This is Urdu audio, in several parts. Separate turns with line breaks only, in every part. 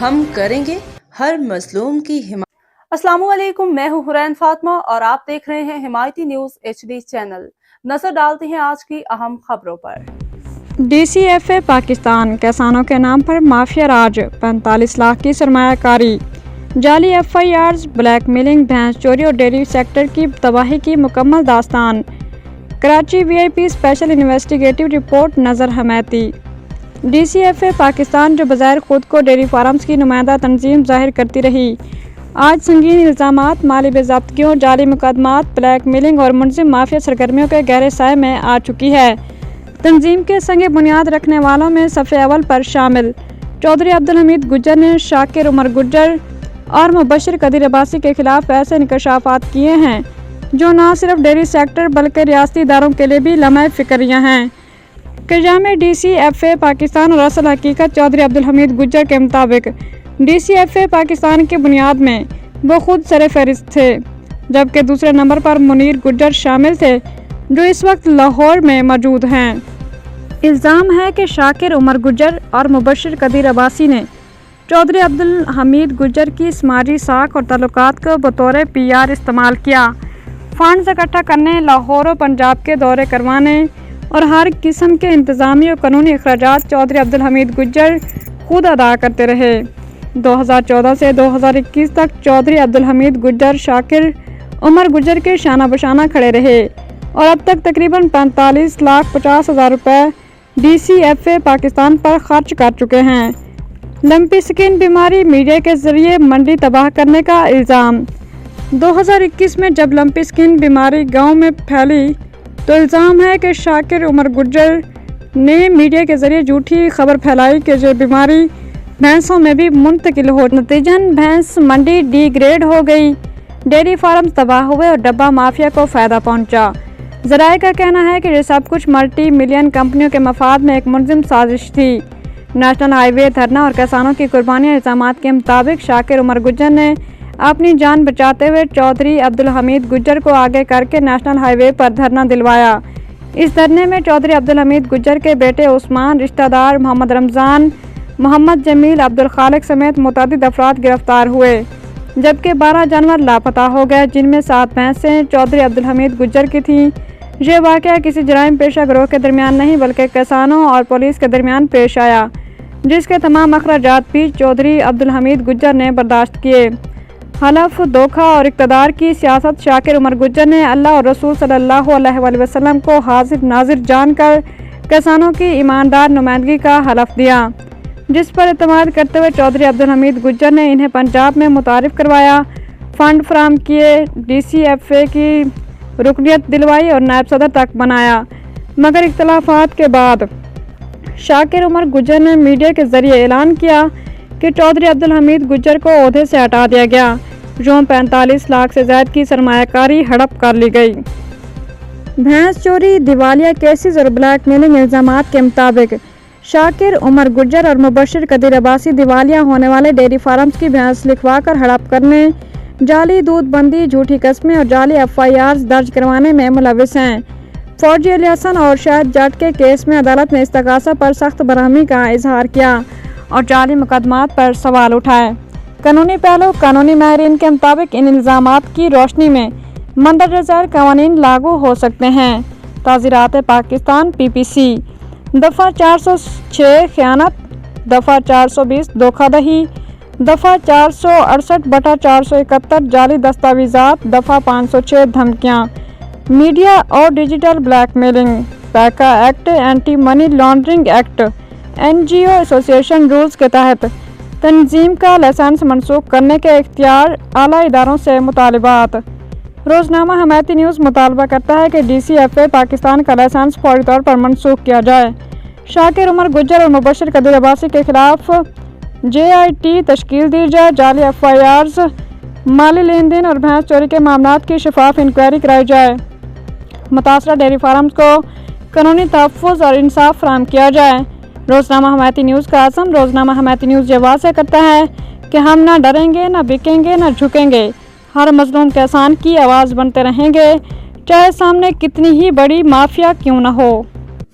ہم کریں گے ہر مظلوم کی حمایت۔
السلام علیکم، میں ہوں حرین فاطمہ اور آپ دیکھ رہے ہیں حمایتی نیوز HD چینل۔ نظر ڈالتے ہیں آج کی اہم خبروں پر۔
DCFA پاکستان کسانوں کے نام پر مافیا راج، 45 لاکھ کی سرمایہ کاری، جعلی FIRs، بلیک میلنگ، بھینس چوری اور ڈیری سیکٹر کی تباہی کی مکمل داستان۔ Karachi VIP special investigative report نظر حمایتی۔ DCFA پاکستان جو بظاہر خود کو ڈیری فارمز کی نمائندہ تنظیم ظاہر کرتی رہی، آج سنگین الزامات، مالی بے ضابطگیوں، جعلی مقدمات، بلیک میلنگ اور منظم مافیا سرگرمیوں کے گہرے سائے میں آ چکی ہے۔ تنظیم کے سنگ بنیاد رکھنے والوں میں صف اول پر شامل چودھری عبدالحمید گجر نے شاکر عمر گجر اور مبشر قدیر عباسی کے خلاف ایسے انکشافات کیے ہیں جو نہ صرف ڈیری سیکٹر بلکہ ریاستی اداروں کے لیے بھی لمحہ فکریہ ہیں۔ قیام DCFA پاکستان اور اصل حقیقت چودھری عبدالحمید گجر کے مطابق DCFA پاکستان کی بنیاد میں وہ خود سر فہرست تھے، جبکہ دوسرے نمبر پر منیر گجر شامل تھے جو اس وقت لاہور میں موجود ہیں۔ الزام ہے کہ شاکر عمر گجر اور مبشر قدیر عباسی نے چودھری عبدالحمید گجر کی سماجی ساکھ اور تعلقات کو بطور PR استعمال کیا، فنڈز اکٹھا کرنے، لاہور و پنجاب کے دورے کروانے اور ہر قسم کے انتظامی اور قانونی اخراجات چودھری عبدالحمید گجر خود ادا کرتے رہے۔ 2014 سے 2021 تک چودھری عبدالحمید گجر شاکر عمر گجر کے شانہ بشانہ کھڑے رہے اور اب تک تقریباً 45,50,000 روپے DCFA پاکستان پر خرچ کر چکے ہیں۔ لمپی سکن بیماری، میڈیا کے ذریعے منڈی تباہ کرنے کا الزام۔ 2021 میں جب لمپی سکن بیماری گاؤں میں پھیلی تو الزام ہے کہ شاکر عمر گجر نے میڈیا کے ذریعے جھوٹی خبر پھیلائی کہ یہ بیماری بھینسوں میں بھی منتقل ہو، نتیجن بھینس منڈی ڈی گریڈ ہو گئی، ڈیری فارم تباہ ہوئے اور ڈبہ مافیا کو فائدہ پہنچا۔ ذرائع کا کہنا ہے کہ یہ سب کچھ ملٹی ملین کمپنیوں کے مفاد میں ایک منظم سازش تھی۔ نیشنل ہائی وے دھرنا اور کسانوں کی قربانیاں الزامات کے مطابق شاکر عمر گجر نے اپنی جان بچاتے ہوئے چودھری عبدالحمید گجر کو آگے کر کے نیشنل ہائی وے پر دھرنا دلوایا۔ اس دھرنے میں چودھری عبدالحمید گجر کے بیٹے عثمان، رشتہ دار محمد رمضان، محمد جمیل، عبدالخالق سمیت متعدد افراد گرفتار ہوئے، جبکہ 12 جانور لاپتہ ہو گئے، جن میں 7 بھینسیں چودھری عبدالحمید گجر کی تھیں۔ یہ واقعہ کسی جرائم پیشہ گروہ کے درمیان نہیں بلکہ کسانوں اور پولیس کے درمیان پیش آیا، جس کے تمام اخراجات بھی چودھری عبدالحمید گجر نے برداشت کیے۔ حلف، دھوکہ اور اقتدار کی سیاست۔ شاکر عمر گجر نے اللہ اور رسول صلی اللہ علیہ وآلہ وسلم کو حاضر ناظر جان کر کسانوں کی ایماندار نمائندگی کا حلف دیا، جس پر اعتماد کرتے ہوئے چودھری عبدالحمید گجر نے انہیں پنجاب میں متعارف کروایا، فنڈ فراہم کیے، DCFA کی رکنیت دلوائی اور نائب صدر تک بنایا، مگر اختلافات کے بعد شاکر عمر گجر نے میڈیا کے ذریعے اعلان کیا کہ چودھری عبدالحمید گجر کو عہدے سے ہٹا دیا گیا، جو 45 لاکھ سے زائد کی سرمایہ کاری ہڑپ کر لی گئی۔ بھینس چوری، دیوالیہ کیسز اور بلیک میلنگ الزامات کے مطابق شاکر عمر گجر اور مبشر قدیر عباسی دیوالیہ ہونے والے ڈیری فارمز کی بھینس لکھوا کر ہڑپ کرنے، جعلی دودھ بندی، جھوٹی قسمیں اور جعلی FIRs درج کروانے میں ملوث ہیں۔ فوجی علی حسن اور شاہد جٹ کے کیس میں عدالت نے استغاثہ پر سخت برہمی کا اظہار کیا اور جعلی مقدمات پر سوال اٹھائے۔ قانونی پہلو۔ قانونی ماہرین کے مطابق ان الزامات کی روشنی میں مندرجہ ذیل قوانین لاگو ہو سکتے ہیں۔ تعزیرات پاکستان PPC، دفعہ 406 خیانت، دفعہ 420 دھوکہ دہی، دفعہ 468/471 جعلی دستاویزات، دفعہ 506 دھمکیاں، میڈیا اور digital blackmailing, PECA act, anti money laundering act, NGO association rules کے تحت تنظیم کا لائسنس منسوخ کرنے کے اختیار، اعلیٰ اداروں سے مطالبات۔ روزنامہ حمایتی نیوز مطالبہ کرتا ہے کہ DCFA پاکستان کا لائسنس فوری طور پر منسوخ کیا جائے، شاکر عمر گجر اور مبشر قدیر عباسی کے خلاف JIT تشکیل دی جائے، جعلی FIRs، مالی لین دین اور بھینس چوری کے معاملات کی شفاف انکوائری کرائی جائے، متاثرہ ڈیری فارمز کو قانونی تحفظ اور انصاف فراہم کیا جائے۔ روزنامہ حمایتی نیوز کا عزم۔ روزنامہ حمایتی نیوز یہ واضح کرتا ہے کہ ہم نہ ڈریں گے، نہ بکیں گے، نہ جھکیں گے، ہر مظلوم کسان کی آواز بنتے رہیں گے، چاہے سامنے کتنی ہی بڑی مافیا کیوں نہ ہو۔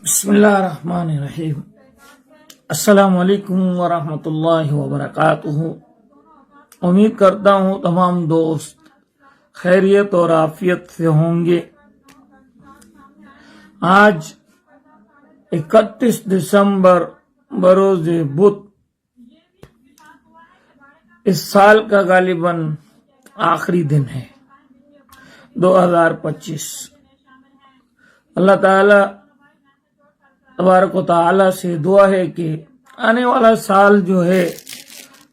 بسم اللہ الرحمن الرحیم۔ السلام علیکم ورحمۃ اللہ وبرکاتہ۔ امید کرتا ہوں تمام دوست خیریت اور عافیت سے ہوں گے۔ آج 31 دسمبر بروز بدھ اس سال کا غالباً آخری دن ہے 2025۔ اللہ تعالی تبارک و تعالی سے دعا ہے کہ آنے والا سال جو ہے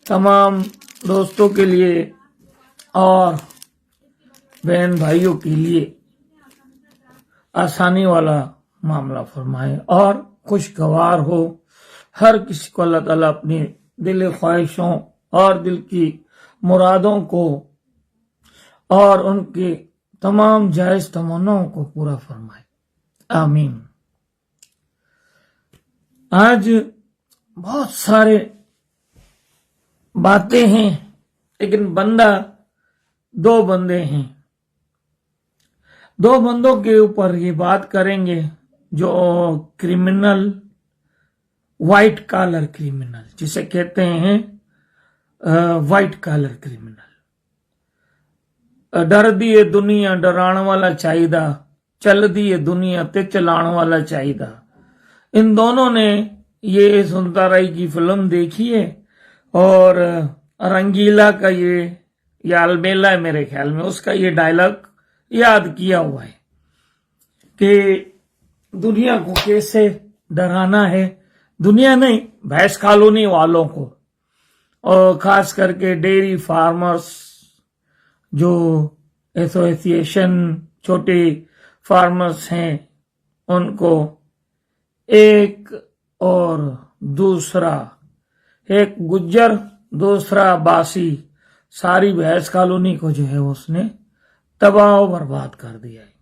تمام دوستوں کے لیے اور بہن بھائیوں کے لیے آسانی والا معاملہ فرمائے اور خوشگوار ہو۔ ہر کسی کو اللہ تعالیٰ اپنی دل خواہشوں اور دل کی مرادوں کو اور ان کے تمام جائز تمناؤں کو پورا فرمائے، آمین۔ آج بہت سارے باتیں ہیں لیکن دو بندے ہیں۔ دو بندوں کے اوپر یہ بات کریں گے جو کرمنل، وائٹ کالر کرمنل جسے کہتے ہیں وائٹ کالر کرمنل۔ ڈر دی دنیا ڈران والا چاہیدا، چل دی دنیا تے چلان والا چاہیدا۔ ان دونوں نے یہ سنتا رائی کی فلم دیکھی ہے اور رنگیلا کا یہ البیلا ہے میرے خیال میں، اس کا یہ ڈائلاگ یاد کیا ہوا ہے کہ دنیا کو کیسے ڈرانا ہے، دنیا نہیں بھینس کالونی والوں کو، اور خاص کر کے ڈیری فارمرز جو ایسوسیشن چھوٹے فارمرز ہیں ان کو ایک اور دوسرا، ایک گجر دوسرا باسی، ساری بھینس کالونی کو جو ہے اس نے تباہ و برباد کر دیا ہے۔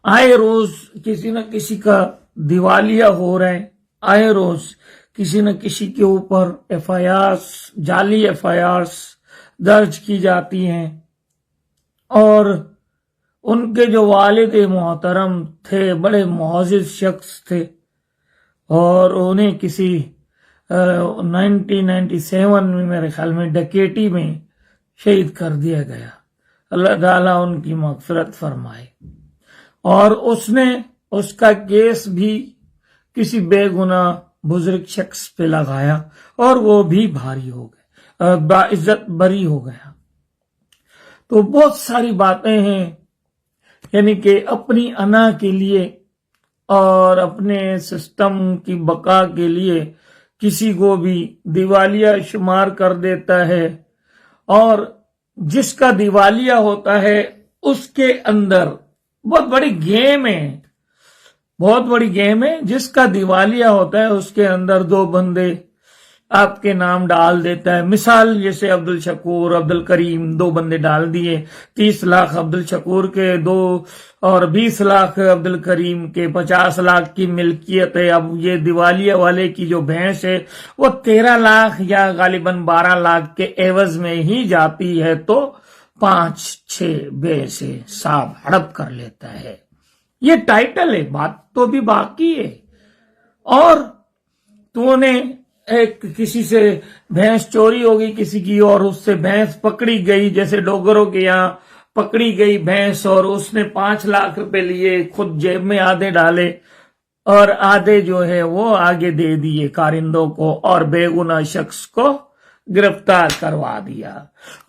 آئے روز کسی نہ کسی کا دیوالیہ ہو رہا ہے، آئے روز کسی نہ کسی کے اوپر جعلی FIRs درج کی جاتی ہیں، اور ان کے جو والد محترم تھے بڑے معزز شخص تھے اور انہیں کسی 1997 میں میرے خیال میں ڈکیٹی میں شہید کر دیا گیا۔ اللہ تعالیٰ ان کی مغفرت فرمائے۔ اور اس کا کیس بھی کسی بے گناہ بزرگ شخص پہ لگایا اور وہ بھی بھاری ہو گئے، باعزت بری ہو گیا۔ تو بہت ساری باتیں ہیں، یعنی کہ اپنی انا کے لیے اور اپنے سسٹم کی بقا کے لیے کسی کو بھی دیوالیہ شمار کر دیتا ہے، اور جس کا دیوالیہ ہوتا ہے اس کے اندر بہت بڑی گیم ہے، جس کا دیوالیہ ہوتا ہے اس کے اندر دو بندے آپ کے نام ڈال دیتا ہے۔ مثال جیسے عبد الشکور، عبد الکریم، دو بندے ڈال دیے، 30 لاکھ عبد الشکور کے دو اور 20 لاکھ عبد الکریم کے، 50 لاکھ کی ملکیت ہے۔ اب یہ دیوالیہ والے کی جو بھینس ہے وہ 13 لاکھ یا غالباً 12 لاکھ کے عوض میں ہی جاتی ہے، تو 5-6 بے سے صاحب ہڑپ کر لیتا ہے۔ یہ ٹائٹل ہے، بات تو بھی باقی ہے۔ اور تو نے ایک کسی سے بھینس چوری ہوگی کسی کی، اور اس سے بھینس پکڑی گئی، جیسے ڈوگروں کے یہاں پکڑی گئی بھینس، اور اس نے 5 لاکھ روپے لیے، خود جیب میں آدھے ڈالے اور آدھے جو ہے وہ آگے دے دیے کارندوں کو، اور بے گناہ شخص کو گرفتار کروا دیا۔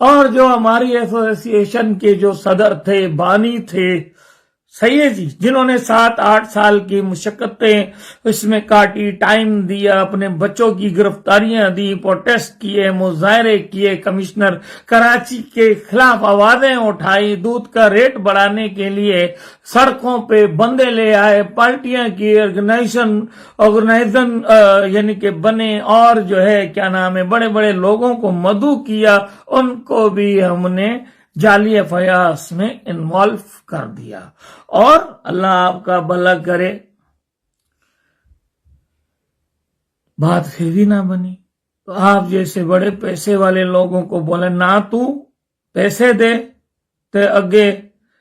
اور جو ہماری ایسوسیشن کے جو صدر تھے، بانی تھے، صحیح ہے جی، جنہوں نے 7-8 سال کی مشقتیں اس میں کاٹی، ٹائم دیا، اپنے بچوں کی گرفتاریاں دی، پروٹیسٹ کیے، مظاہرے کیے، کمشنر کراچی کے خلاف آوازیں اٹھائی، دودھ کا ریٹ بڑھانے کے لیے سڑکوں پہ بندے لے آئے، پارٹیاں کی آرگنائزن یعنی کہ بنے، اور جو ہے کیا نام ہے، بڑے بڑے لوگوں کو مدعو کیا، ان کو بھی ہم نے جعلی FIRs میں انوالو کر دیا۔ اور اللہ آپ کا بھلا کرے، بات پھر بھی نہ بنی تو آپ جیسے بڑے پیسے والے لوگوں کو بولے نہ تو پیسے دے تے اگے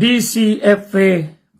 DCFA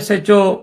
SHO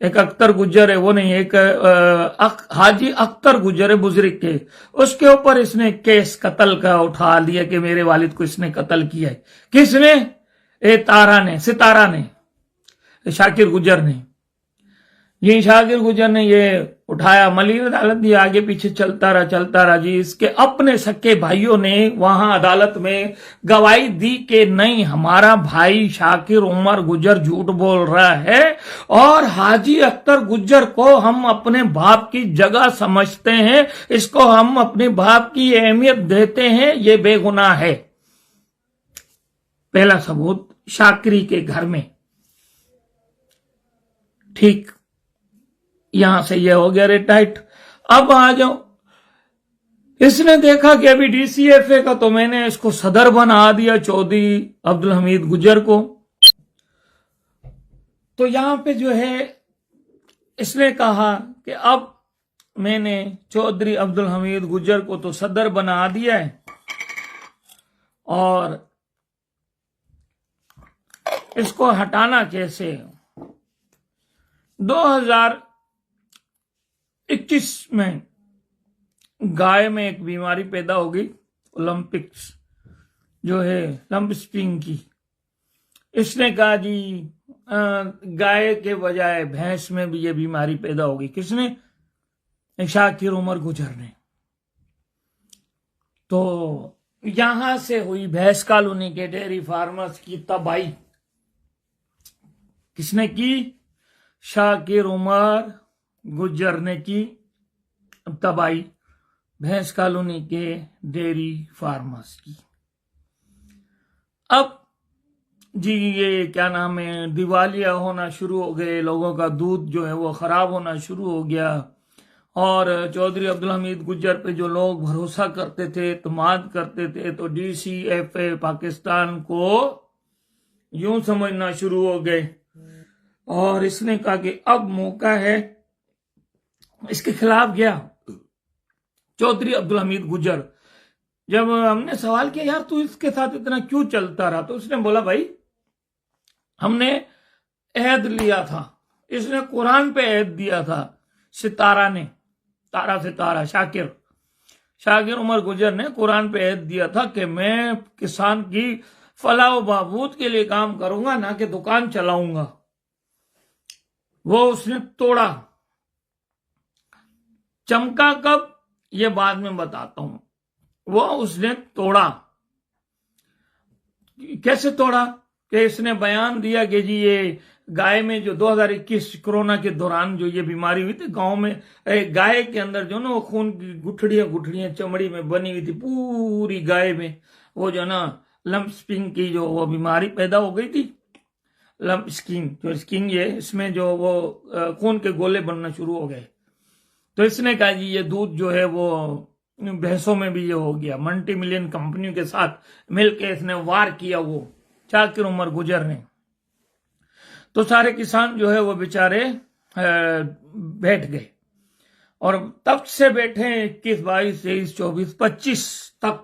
ایک اختر گجر ہے، وہ نہیں، ایک حاجی اختر گجر ہے بزرگ کے، اس کے اوپر اس نے کیس قتل کا اٹھا لیا کہ میرے والد کو اس نے قتل کیا ہے۔ کس نے؟ ستارہ نے، شاکر گجر نے، یہ شاکر گجر نے یہ اٹھایا، ملیر عدالت دی، آگے پیچھے چلتا رہا جی۔ اس کے اپنے سکے بھائیوں نے وہاں عدالت میں گواہی دی کہ نہیں، ہمارا بھائی شاکر عمر گجر جھوٹ بول رہا ہے، اور حاجی اختر گجر کو ہم اپنے باپ کی جگہ سمجھتے ہیں، اس کو ہم اپنے باپ کی اہمیت دیتے ہیں، یہ بے گناہ ہے۔ پہلا ثبوت شاکری کے گھر میں، ٹھیک، یہاں سے یہ ہو گیا ریٹائٹ۔ اب آ جاؤ، اس نے دیکھا کہ ابھی ڈی سی ایف اے کا تو میں نے اس کو صدر بنا دیا، چودھری عبدالحمید گجر کو، تو یہاں پہ جو ہے اس نے کہا کہ اب میں نے چودھری عبدالحمید گجر کو تو صدر بنا دیا ہے، اور اس کو ہٹانا کیسے؟ 2021 میں گائے میں ایک بیماری پیدا ہو گئی، اولمپکس جو ہے لمپ اسپنگ کی۔ اس نے کہا جی گائے کے بجائے بھینس میں بھی یہ بیماری پیدا ہو گئی۔ کس نے؟ شاکر عمر گجر نے۔ تو یہاں سے ہوئی بھینس کالونی کے ڈیری فارمرز کی تباہی۔ کس نے کی؟ شاکر عمر گجر نے کی تباہی بھینس کالونی کے ڈیری فارمرز کی۔ اب جی یہ کیا نام ہے، دیوالیہ ہونا شروع ہو گئے، لوگوں کا دودھ جو ہے وہ خراب ہونا شروع ہو گیا، اور چودھری عبدالحمید گجر پہ جو لوگ بھروسہ کرتے تھے، اعتماد کرتے تھے، تو D C F A Pakistan کو یوں سمجھنا شروع ہو گئے، اور اس نے کہا کہ اب موقع ہے، اس کے خلاف گیا چودھری عبدالحمید گجر۔ جب ہم نے سوال کیا یار تو اس کے ساتھ اتنا کیوں چلتا رہا، تو اس نے بولا بھائی ہم نے عہد لیا تھا، اس نے قرآن پہ عہد دیا تھا، ستارہ نے، ستارہ شاکر عمر گجر نے قرآن پہ عہد دیا تھا کہ میں کسان کی فلاح و بہبود کے لیے کام کروں گا، نہ کہ دکان چلاؤں گا۔ وہ اس نے توڑا۔ چمکا کب، یہ بعد میں بتاتا ہوں۔ وہ اس نے توڑا۔ کیسے توڑا؟ کہ اس نے بیان دیا کہ جی یہ گائے میں جو 2021 کورونا کے دوران جو یہ بیماری ہوئی تھی گاؤں میں، گائے کے اندر جو نا وہ خون کی گٹھڑیاں چمڑی میں بنی ہوئی تھی پوری گائے میں، وہ جو نا لمپ اسپنگ کی جو وہ بیماری پیدا ہو گئی تھی، لمپ اسکن یہ اس میں جو وہ خون کے گولے بننا شروع ہو گئے۔ تو اس نے کہا جی یہ دودھ جو ہے وہ بھینسوں میں بھی یہ ہو گیا، ملٹی ملین کمپنیوں کے ساتھ مل کے اس نے وار کیا وہ شاکر عمر گجر نے۔ تو سارے کسان جو ہے وہ بیچارے بیٹھ گئے، اور تب سے بیٹھے 21 22 23 24 25 تک،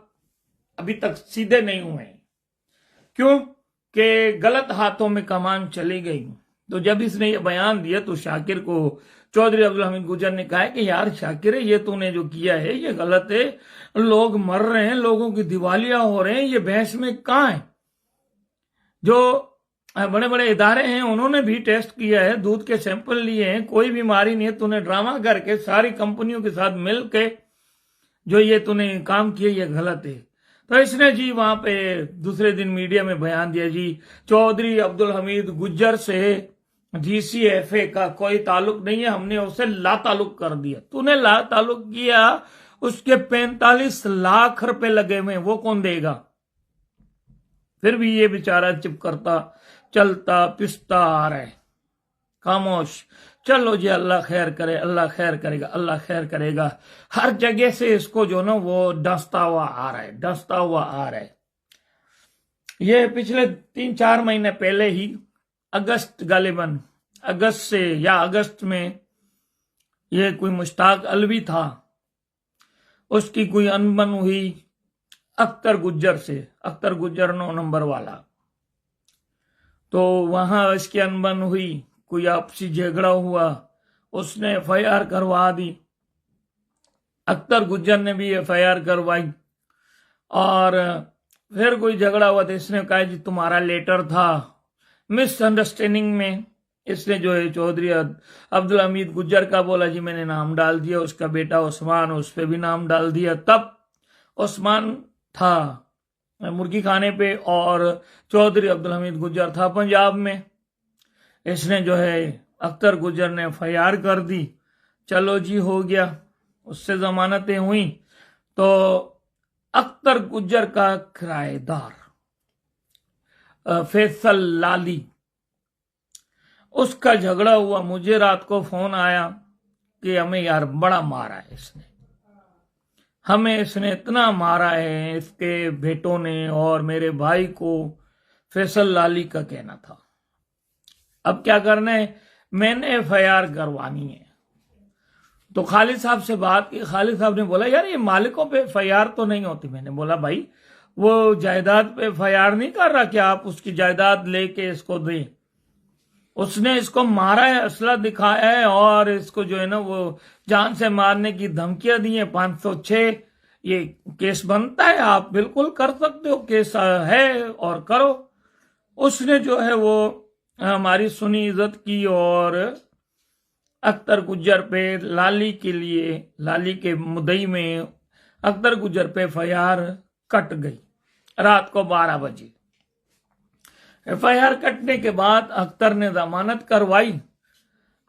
ابھی تک سیدھے نہیں ہوئے۔ کیوں؟ کہ غلط ہاتھوں میں کمان چلی گئی۔ تو جب اس نے یہ بیان دیا تو شاکر کو چودھری عبدالحمید گجر نے کہا کہ یار شاکر یہ تو نے جو کیا ہے یہ غلط ہے، لوگ مر رہے ہیں، لوگوں کی دیوالیاں ہو رہے ہیں، یہ بھینس میں کہاں ہے؟ جو بڑے بڑے ادارے ہیں انہوں نے بھی ٹیسٹ کیا ہے، دودھ کے سیمپل لیے ہیں، کوئی بیماری نہیں ہے، تو نے ڈرامہ کر کے ساری کمپنیوں کے ساتھ مل کے جو یہ تو نے کام کیا یہ غلط ہے۔ تو اس نے جی وہاں پہ دوسرے دن میڈیا میں بیان دیا جی چودھری عبدالحمید گجر سے جی سی ایف اے کا کوئی تعلق نہیں ہے، ہم نے اسے لا تعلق کر دیا۔ تو نے لا تعلق کیا، اس کے 45 لاکھ روپے لگے ہوئے، وہ کون دے گا؟ پھر بھی یہ بیچارہ چپ کرتا چلتا پستا آ رہا ہے، خاموش۔ چلو جی اللہ خیر کرے، اللہ خیر کرے گا، اللہ خیر کرے گا۔ ہر جگہ سے اس کو جو نا وہ ڈستا ہوا آ رہا ہے۔ یہ پچھلے 3-4 مہینے پہلے ہی غالباً اگست سے یا اگست میں یہ کوئی مشتاق الوی تھا، اس کی کوئی انبن ہوئی اختر گجر سے، اختر گجر 9 نمبر والا، تو وہاں اس کی انبن ہوئی، کوئی آپسی جھگڑا ہوا، اس نے FIR کروا دی، اختر گجر نے بھی FIR کروائی، اور پھر کوئی جھگڑا ہوا تو اس نے کہا جی تمہارا لیٹر تھا، مس انڈرسٹینڈنگ میں اس نے جو ہے چودھری عبدالحمید گجر کا بولا جی میں نے نام ڈال دیا، اس کا بیٹا عثمان اس پہ بھی نام ڈال دیا، تب عثمان تھا مرغی کھانے پہ اور چودھری عبدالحمید گجر تھا پنجاب میں۔ اس نے جو ہے اختر گجر نے FIR کر دی، چلو جی ہو گیا، اس سے ضمانتیں ہوئیں، تو اختر گجر کا کرایہ دار فیصل لالی، اس کا جھگڑا ہوا، مجھے رات کو فون آیا کہ ہمیں یار بڑا مارا ہے اس نے، ہمیں اس نے اتنا مارا ہے، اس کے بیٹوں نے اور میرے بھائی کو، فیصل لالی کا کہنا تھا۔ اب کیا کرنا ہے، میں نے FIR کروانی ہے، تو خالد صاحب سے بات کی، خالد صاحب نے بولا یار یہ مالکوں پہ FIR تو نہیں ہوتی۔ میں نے بولا بھائی وہ جائیداد پہ FIR نہیں کر رہا کہ آپ اس کی جائیداد لے کے اس کو دیں، اس نے اس کو مارا ہے، اسلحہ دکھایا ہے، اور اس کو جو ہے نا وہ جان سے مارنے کی دھمکیاں دی ہیں، 506 یہ کیس بنتا ہے، آپ بالکل کر سکتے ہو، کیس ہے اور کرو۔ اس نے جو ہے وہ ہماری سنی، عزت کی، اور اختر گجر پہ لالی کے لیے، لالی کے مدعی میں اختر گجر پہ FIR کٹ گئی رات کو 12 بجے۔ FIR کٹنے کے بعد اختر نے ضمانت کروائی،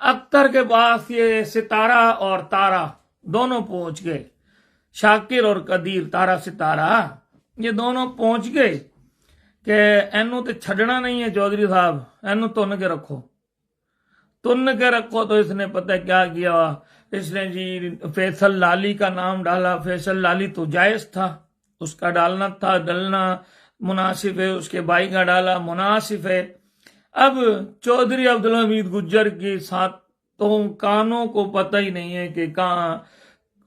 اختر کے پاس یہ ستارہ اور تارا دونوں پہنچ گئے، شاکر اور قدیر، تارا ستارہ یہ دونوں پہنچ گئے کہ اینو تے چھڑنا نہیں ہے چودھری صاحب، اینو تن کے رکھو، تن کے رکھو۔ تو اس نے پتہ کیا کیا، اس نے جی فیصل لالی کا نام ڈالا، فیصل لالی تو جائز تھا، اس کا ڈالنا تھا، ڈلنا مناسب ہے، اس کے بھائی کا ڈالا مناسب ہے۔ اب چودھری عبدالحمید گجر کے ساتھوں کانوں کو پتہ ہی نہیں ہے کہ کہاں،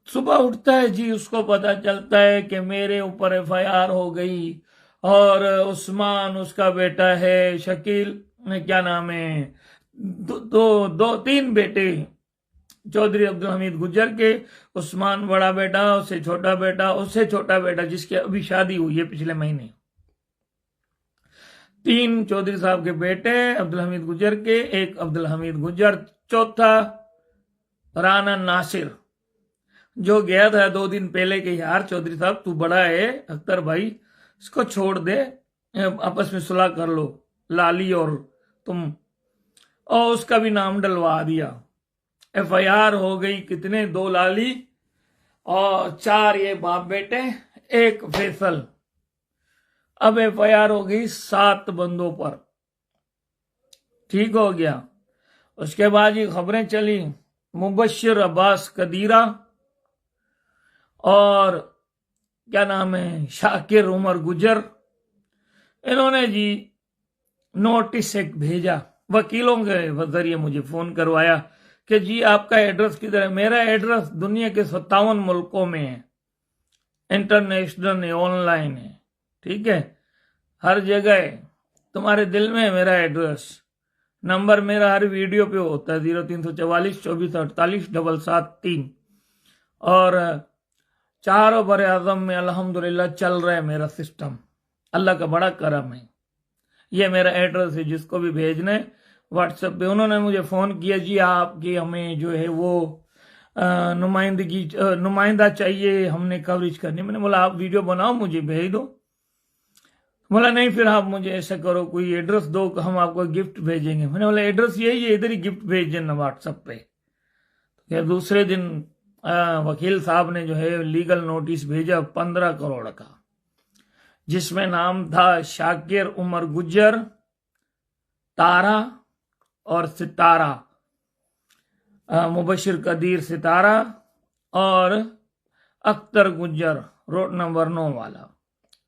صبح اٹھتا ہے جی اس کو پتہ چلتا ہے کہ میرے اوپر FIR ہو گئی، اور عثمان اس کا بیٹا ہے، شکیل کیا نام ہے، تین بیٹے چودھری عبدالحمید گجر کے، عثمان بڑا بیٹا، اس سے چھوٹا بیٹا، اس سے چھوٹا بیٹا جس کی ابھی شادی ہوئی ہے پچھلے مہینے، 3 چودھری صاحب کے بیٹے عبدالحمید گجر کے، ایک عبدالحمید گجر، چوتھا رانا ناصر جو گیا تھا 2 دن پہلے کہ یار چودھری صاحب تو بڑا ہے، اختر بھائی اس کو چھوڑ دے، آپس میں صلح کر لو لالی اور تم، اور اس کا بھی نام ڈلوا دیا۔ FIR ہو گئی کتنے، 2 لالی اور 4 یہ باپ بیٹے، 1 فیصل۔ اب FIR ہو گئی 7 بندوں پر، ٹھیک ہو گیا۔ اس کے بعد یہ خبریں چلی، مبشر عباس قدیرہ اور کیا نام ہے شاکر عمر گجر، انہوں نے جی نوٹس ایک بھیجا، وکیلوں کے ذریعے مجھے فون کروایا کہ جی آپ کا ایڈریس کدھر ہے۔ میرا ایڈریس دنیا کے 57 ملکوں میں ہے، انٹرنیشنل ہے، آن لائن ہے، ٹھیک ہے، ہر جگہ ہے، تمہارے دل میں ہے میرا ایڈریس۔ نمبر میرا ہر ویڈیو پہ ہوتا ہے 0344 24 48 773، اور 4 بر اعظم میں الحمدللہ چل رہا ہے میرا سسٹم، اللہ کا بڑا کرم ہے۔ یہ میرا ایڈریس ہے، جس کو بھی بھیجنا ہے واٹس ایپ پہ۔ انہوں نے مجھے فون کیا جی آپ کی ہمیں جو ہے وہ نمائندہ چاہیے، ہم نے کوریج کرنی۔ میں نے بولا آپ ویڈیو بناؤ مجھے بھیج دو۔ بولا نہیں پھر آپ مجھے ایسا کرو کوئی ایڈریس دو، ہم آپ کو گفٹ بھیجیں گے۔ میں نے بولا ایڈریس یہی ہے، ادھر ہی گفٹ بھیج دینا واٹس ایپ پہ۔ پھر دوسرے دن وکیل صاحب نے جو ہے لیگل نوٹس بھیجا 15 کروڑ کا، جس میں نام تھا شاکر عمر گجر، تارا اور ستارہ، مبشر قدیر ستارہ اور اختر گجر، روڈ نمبر 9 والا۔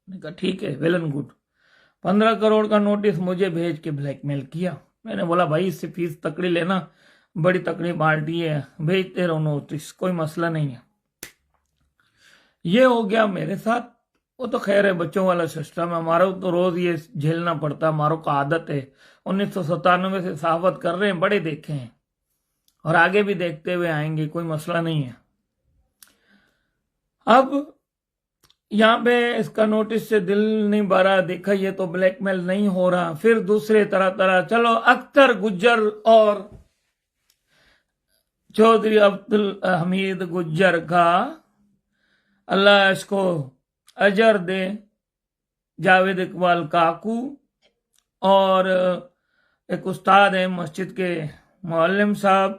میں نے کہا ٹھیک ہے، ویل اینڈ گڈ۔ 15 کروڑ کا نوٹس مجھے بھیج کے بلیک میل کیا۔ میں نے بولا بھائی اس سے فیس تکڑی لینا، بڑی تکڑی پارٹی ہے، بھیجتے رہو نوٹس، کوئی مسئلہ نہیں ہے۔ یہ ہو گیا میرے ساتھ، وہ تو خیر ہے، بچوں والا سسٹم ہے، ہمارا تو روز یہ جھیلنا پڑتا ہے، ہماروں کا عادت ہے، 1997 سے صحافت کر رہے ہیں، بڑے دیکھے ہیں اور آگے بھی دیکھتے ہوئے آئیں گے، کوئی مسئلہ نہیں ہے۔ اب یہاں پہ اس کا نوٹس سے دل نہیں بھرا، دیکھا یہ تو بلیک میل نہیں ہو رہا، پھر دوسرے طرح چلو اختر گجر اور چودھری عبدالحمید گجر کا اللہ اس کو اجر دے، جاوید اقبال کاکو اور ایک استاد ہیں مسجد کے معلم صاحب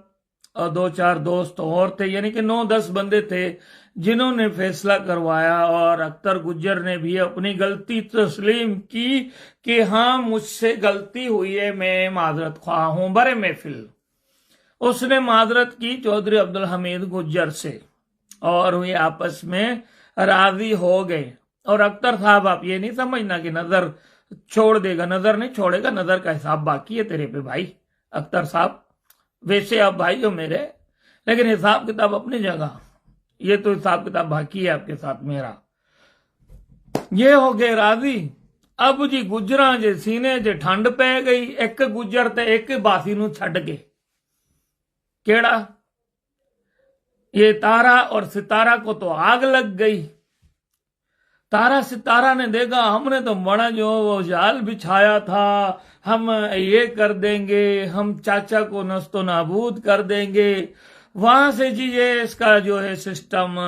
اور 2-4 دوست اور تھے، یعنی کہ 9-10 بندے تھے جنہوں نے فیصلہ کروایا، اور اختر گجر نے بھی اپنی غلطی تسلیم کی کہ ہاں مجھ سے غلطی ہوئی ہے، میں معذرت خواہ ہوں۔ برے محفل اس نے معذرت کی چودھری عبدالحمید گجر سے اور وہ آپس میں راضی ہو گئے۔ اور اختر صاحب آپ یہ نہیں سمجھنا کہ نظر چھوڑ دے گا، نظر نہیں چھوڑے گا، نظر کا حساب باقی ہے تیرے پہ بھائی اختر صاحب، ویسے آپ بھائی ہو میرے، لیکن حساب کتاب اپنی جگہ، یہ تو حساب کتاب باقی ہے آپ کے ساتھ میرا۔ یہ ہو گئے راضی۔ اب جی گجراں جے سینے جے ٹھنڈ پہ گئی، ایک گجر تے ایک باسی نو چھڈ کے، کیڑا یہ تارا اور ستارہ کو تو آگ لگ گئی۔ تارا ستارہ نے دیکھا ہم نے تو بڑا جو وہ جال بچھایا تھا، ہم یہ کر دیں گے، ہم چاچا کو نست و نابود کر دیں گے، وہاں سے جی یہ اس کا جو ہے سسٹم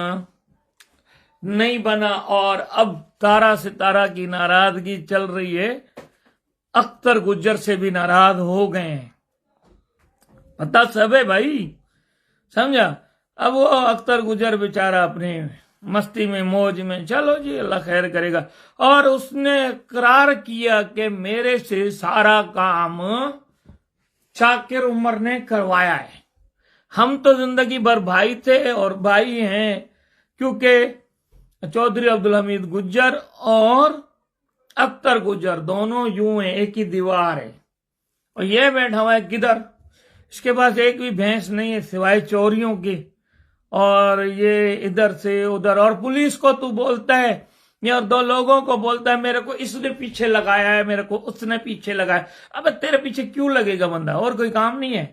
نہیں بنا، اور اب تارا ستارہ کی ناراضگی چل رہی ہے، اختر گجر سے بھی ناراض ہو گئے ہیں، پتہ سب ہے بھائی، سمجھا۔ اب وہ اختر گجر بیچارہ اپنے مستی میں موج میں، چلو جی اللہ خیر کرے گا، اور اس نے اقرار کیا کہ میرے سے سارا کام شاکر عمر نے کروایا ہے، ہم تو زندگی بھر بھائی تھے اور بھائی ہیں، کیونکہ چودھری عبدالحمید گجر اور اختر گجر دونوں یوں ہیں، ایک ہی دیوار ہے، اور یہ بیٹھا ہوا ہے کدھر، اس کے پاس ایک بھی بھینس نہیں ہے سوائے چوریوں کی، اور یہ ادھر سے ادھر، اور پولیس کو تو بولتا ہے یا 2 لوگوں کو بولتا ہے میرے کو اس نے پیچھے لگایا ہے، میرے کو اس نے پیچھے لگایا۔ اب تیرے پیچھے کیوں لگے گا بندہ، اور کوئی کام نہیں ہے،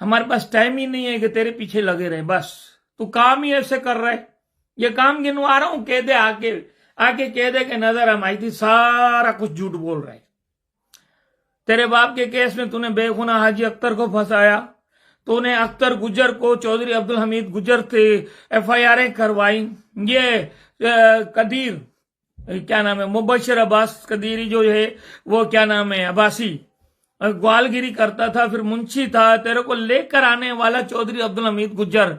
ہمارے پاس ٹائم ہی نہیں ہے کہ تیرے پیچھے لگے رہے، بس تو کام ہی ایسے کر رہے، یہ کام گنوا رہا ہوں، کہہ دے آکے کہہ دے کہ نظر ہم آئی تھی، سارا کچھ جھوٹ بول رہے۔ تیرے باپ کے کیس میں تو نے بے گناہ حاجی اختر کو پھنسایا، تو نے اختر گجر کو چودھری عبدالحمید گجر سے FIR کروائی، یہ قدیر کیا نام ہے، مبشر عباس قدیری جو ہے وہ کیا نام ہے عباسی، گوالگیری کرتا تھا، پھر منشی تھا، تیرے کو لے کر آنے والا چودھری عبدالحمید گجر،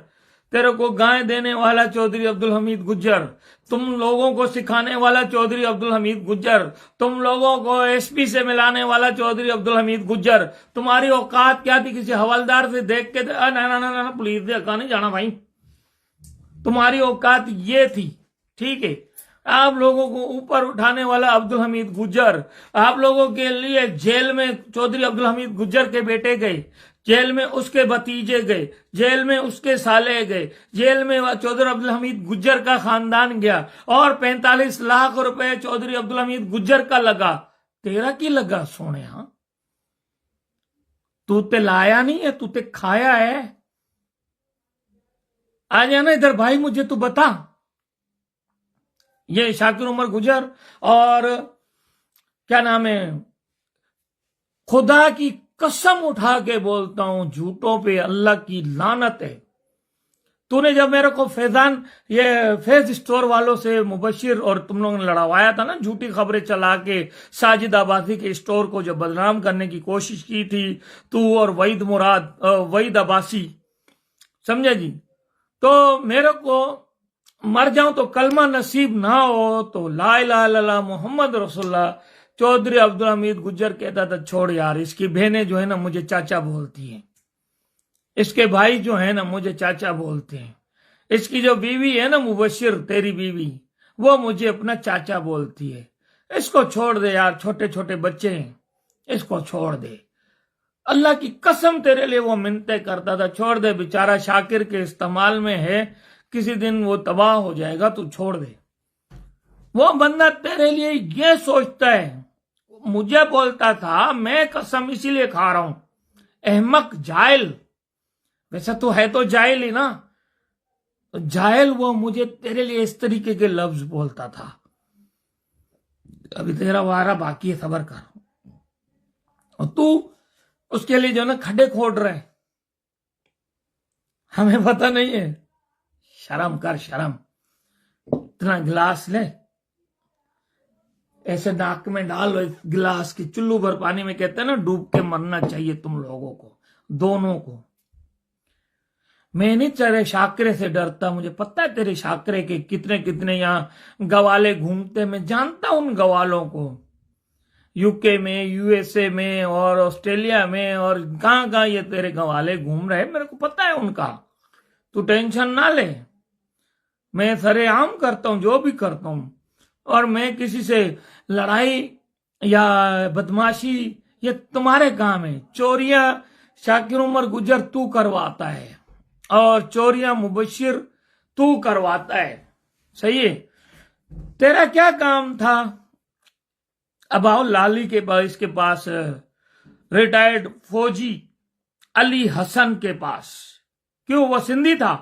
تیرے کو گائے دینے والا چودھری عبدالحمید گجر، تم لوگوں کو سکھانے والا چودھری عبدالحمید گجر، تم لوگوں کو SP سے ملانے والا چودھری عبدالحمید گجر، تمہاری اوقات کیا تھی، کسی حوالدار سے دیکھ کے نا پولیس دے اکا نہیں جانا بھائی، تمہاری اوقات یہ تھی، ٹھیک ہے۔ آپ لوگوں کو اوپر اٹھانے والا عبدالحمید گجر، آپ لوگوں کے لیے جیل میں چودھری عبدالحمید گجر کے بیٹے گئے، جیل میں اس کے بھتیجے گئے، جیل میں اس کے سالے گئے، جیل میں چودھری عبدالحمید گجر کا خاندان گیا، اور 45 لاکھ روپے چودھری عبدالحمید گجر کا لگا، تیرا کی لگا سونے؟ ہاں تو تے لایا نہیں ہے، تو تے کھایا ہے۔ آ جانا ادھر بھائی، مجھے تو بتا، یہ شاکر عمر گجر اور کیا نام ہے، خدا کی قسم اٹھا کے بولتا ہوں، جھوٹوں پہ اللہ کی لعنت ہے۔ تو نے جب میرے کو فیضان یہ فیض اسٹور والوں سے مبشر اور تم لوگوں نے لڑوایا تھا نا، جھوٹی خبریں چلا کے ساجد عباسی کے اسٹور کو جب بدنام کرنے کی کوشش کی تھی تو اور وحید عباسی، سمجھے جی، تو میرے کو مر جاؤں تو کلمہ نصیب نہ ہو تو لا الہ الا اللہ محمد رسول اللہ۔ چودھری عبدالحمید گجر کہتا تھا چھوڑ یار، اس کی بہنیں جو ہے نا مجھے چاچا بولتی ہیں، اس کے بھائی جو ہے نا مجھے چاچا بولتے ہیں، اس کی جو بیوی ہے نا مبشر تیری بیوی، وہ مجھے اپنا چاچا بولتی ہے، اس کو چھوڑ دے یار، چھوٹے چھوٹے بچے ہیں، اس کو چھوڑ دے، اللہ کی قسم تیرے لیے وہ منتیں کرتا تھا، چھوڑ دے، بیچارہ شاکر کے استعمال میں ہے، کسی دن وہ تباہ ہو جائے گا، تو چھوڑ دے۔ وہ بندہ تیرے لیے یہ سوچتا ہے. مجھے بولتا تھا میں قسم اسی لیے کھا رہا ہوں, احمق جاہل, ویسا تو ہے تو جاہل ہی نا, جاہل وہ مجھے تیرے لیے اس طریقے کے لفظ بولتا تھا. ابھی تیرا وارہ باقی ہے, صبر کر. اور تو اس کے لیے جو نا کھڈے کھوڑ رہے, ہمیں پتہ نہیں ہے. شرم کر, شرم. اتنا گلاس لے, ایسے ناک میں ڈال, اس گلاس کی چلو بھر پانی میں, کہتے ہیں نا ڈوب کے مرنا چاہیے تم لوگوں کو, دونوں کو. میں نہیں تیرے شاکرے سے ڈرتا, مجھے پتہ ہے تیرے شاکرے کے کتنے کتنے یہاں گوالے گھومتے, میں جانتا ہوں ان گوالوں کو, یو کے میں, یو ایس اے میں اور آسٹریلیا میں اور کہاں کہاں یہ تیرے گوالے گھوم رہے, میرے کو پتہ ہے ان کا. تو ٹینشن نہ لے, میں سرے عام کرتا ہوں جو بھی کرتا ہوں, اور میں کسی سے لڑائی یا بدماشی یہ تمہارے کام ہے. چوریاں شاکر عمر گجر تو کرواتا ہے, اور چوریاں مبشر تو کرواتا ہے, صحیح ہے. تیرا کیا کام تھا؟ اب آؤ لالی کے پاس, اس کے پاس ریٹائرڈ فوجی علی حسن کے پاس. کیوں؟ وہ سندھی تھا,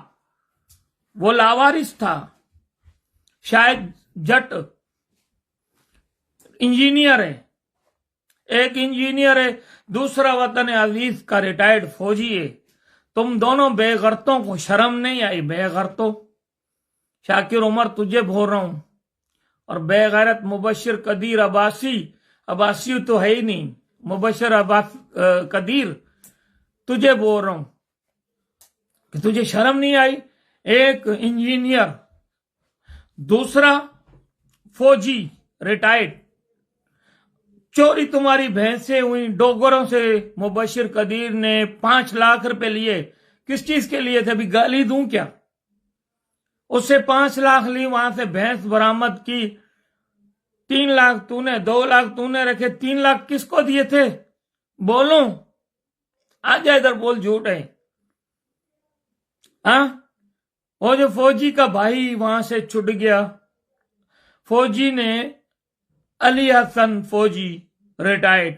وہ لاوارث تھا, شاید جٹ انجینئر ہے, ایک انجینئر ہے, دوسرا وطن عزیز کا ریٹائرڈ فوجی ہے. تم دونوں بے غیرتوں کو شرم نہیں آئی؟ بے غیرتوں, شاکر عمر تجھے بول رہا ہوں, اور بے غیرت مبشر قدیر عباسی تو ہے ہی نہیں, مبشر قدیر تجھے بول رہا ہوں کہ تجھے شرم نہیں آئی؟ ایک انجینئر, دوسرا فوجی ریٹائرڈ, چوری تمہاری بھینسیں ہوئی ڈوگروں سے. مبشر قدیر نے 5 لاکھ روپے لیے, کس چیز کے لیے تھے؟ ابھی گالی دوں کیا؟ اس سے 5 لاکھ لی, وہاں سے بھینس برآمد کی. 3 لاکھ تو نے, 2 لاکھ تو نے رکھے, 3 لاکھ کس کو دیے تھے؟ بولو, آ جا ادھر, بول جھوٹ ہے. ہاں, وہ جو فوجی کا بھائی وہاں سے چھٹ گیا, فوجی نے, علی حسن فوجی ریٹائرڈ,